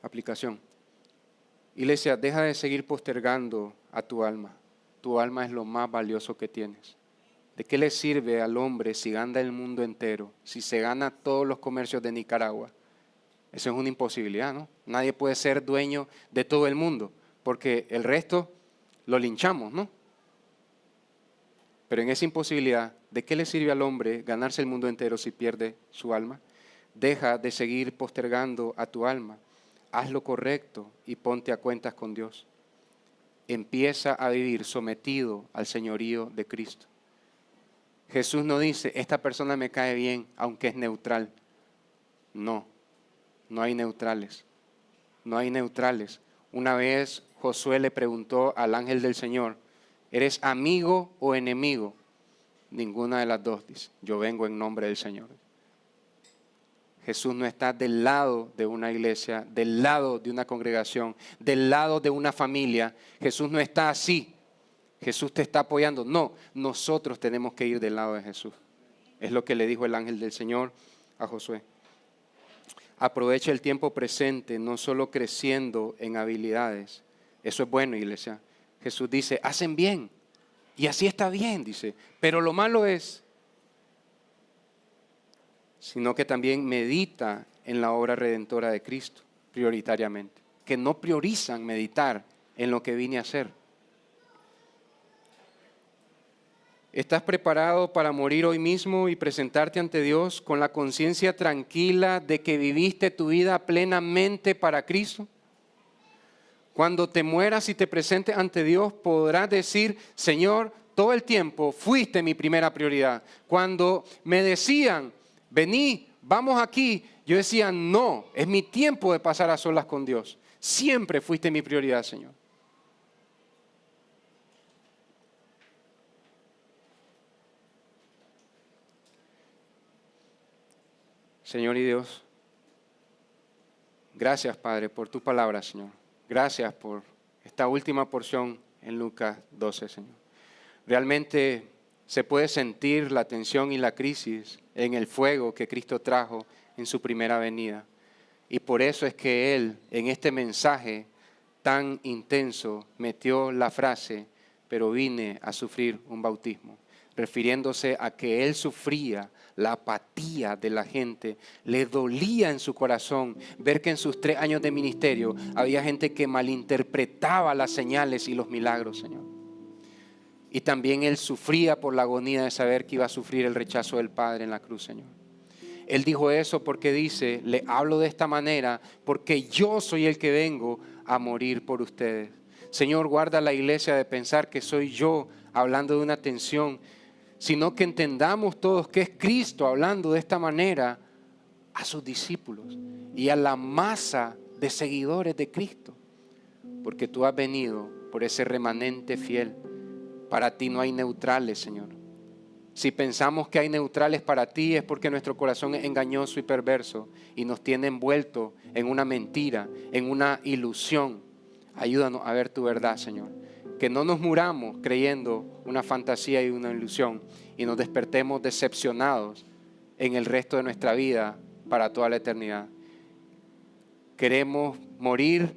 Aplicación. Iglesia, deja de seguir postergando a tu alma. Tu alma es lo más valioso que tienes. ¿De qué le sirve al hombre si gana el mundo entero, si se gana todos los comercios de Nicaragua? Eso es una imposibilidad, ¿no? Nadie puede ser dueño de todo el mundo, porque el resto lo linchamos, ¿no? Pero en esa imposibilidad, ¿de qué le sirve al hombre ganarse el mundo entero si pierde su alma? Deja de seguir postergando a tu alma. Haz lo correcto y ponte a cuentas con Dios. Empieza a vivir sometido al señorío de Cristo. Jesús no dice, esta persona me cae bien, aunque es neutral. No hay neutrales. No hay neutrales. Una vez Josué le preguntó al ángel del Señor, ¿eres amigo o enemigo? Ninguna de las dos dice, yo vengo en nombre del Señor. Jesús no está del lado de una iglesia, del lado de una congregación, del lado de una familia. Jesús no está así. Jesús te está apoyando. No, nosotros tenemos que ir del lado de Jesús. Es lo que le dijo el ángel del Señor a Josué. Aprovecha el tiempo presente, no solo creciendo en habilidades. Eso es bueno, iglesia. Jesús dice, hacen bien. Y así está bien, dice. Pero lo malo es, sino que también medita en la obra redentora de Cristo, prioritariamente. Que no priorizan meditar en lo que vine a hacer. ¿Estás preparado para morir hoy mismo y presentarte ante Dios con la conciencia tranquila de que viviste tu vida plenamente para Cristo? Cuando te mueras y te presentes ante Dios, podrás decir, Señor, todo el tiempo fuiste mi primera prioridad. Cuando me decían, vení, vamos aquí, yo decía, no, es mi tiempo de pasar a solas con Dios. Siempre fuiste mi prioridad, Señor. Señor y Dios, gracias, Padre, por tu palabra, Señor. Gracias por esta última porción en Lucas 12, Señor. Realmente se puede sentir la tensión y la crisis en el fuego que Cristo trajo en su primera venida. Y por eso es que Él, en este mensaje tan intenso, metió la frase, pero vine a sufrir un bautismo, refiriéndose a que Él sufría la apatía de la gente. Le dolía en su corazón ver que en sus 3 años de ministerio había gente que malinterpretaba las señales y los milagros, Señor. Y también Él sufría por la agonía de saber que iba a sufrir el rechazo del Padre en la cruz, Señor. Él dijo eso porque dice, le hablo de esta manera porque yo soy el que vengo a morir por ustedes. Señor, guarda la iglesia de pensar que soy yo hablando de una tensión, sino que entendamos todos que es Cristo hablando de esta manera a sus discípulos y a la masa de seguidores de Cristo. Porque tú has venido por ese remanente fiel. Para ti no hay neutrales, Señor. Si pensamos que hay neutrales para ti es porque nuestro corazón es engañoso y perverso y nos tiene envuelto en una mentira, en una ilusión. Ayúdanos a ver tu verdad, Señor. Que no nos muramos creyendo una fantasía y una ilusión y nos despertemos decepcionados en el resto de nuestra vida para toda la eternidad. Queremos morir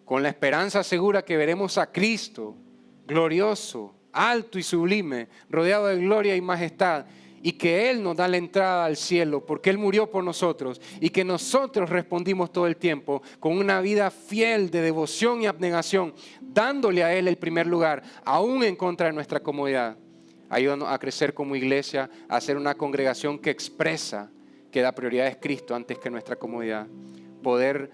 con la esperanza segura que veremos a Cristo glorioso, alto y sublime, rodeado de gloria y majestad, y que Él nos da la entrada al cielo porque Él murió por nosotros y que nosotros respondimos todo el tiempo con una vida fiel de devoción y abnegación, dándole a Él el primer lugar, aún en contra de nuestra comodidad. Ayúdanos a crecer como iglesia, a ser una congregación que expresa que la prioridad es Cristo antes que nuestra comodidad. Poder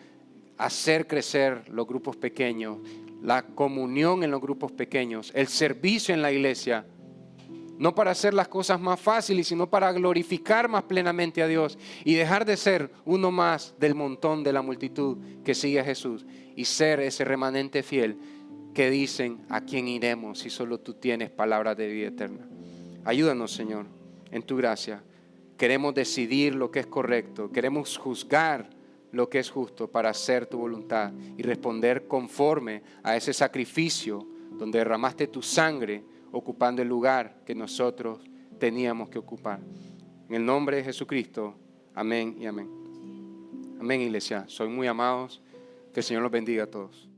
hacer crecer los grupos pequeños, la comunión en los grupos pequeños, el servicio en la iglesia, no para hacer las cosas más fáciles, sino para glorificar más plenamente a Dios y dejar de ser uno más del montón de la multitud que sigue a Jesús y ser ese remanente fiel que dicen: ¿a quién iremos si solo tú tienes palabras de vida eterna? Ayúdanos, Señor, en tu gracia. Queremos decidir lo que es correcto, queremos juzgar lo que es justo para hacer tu voluntad y responder conforme a ese sacrificio donde derramaste tu sangre, ocupando el lugar que nosotros teníamos que ocupar. En el nombre de Jesucristo, amén y amén. Amén, iglesia. Soy muy amados. Que el Señor los bendiga a todos.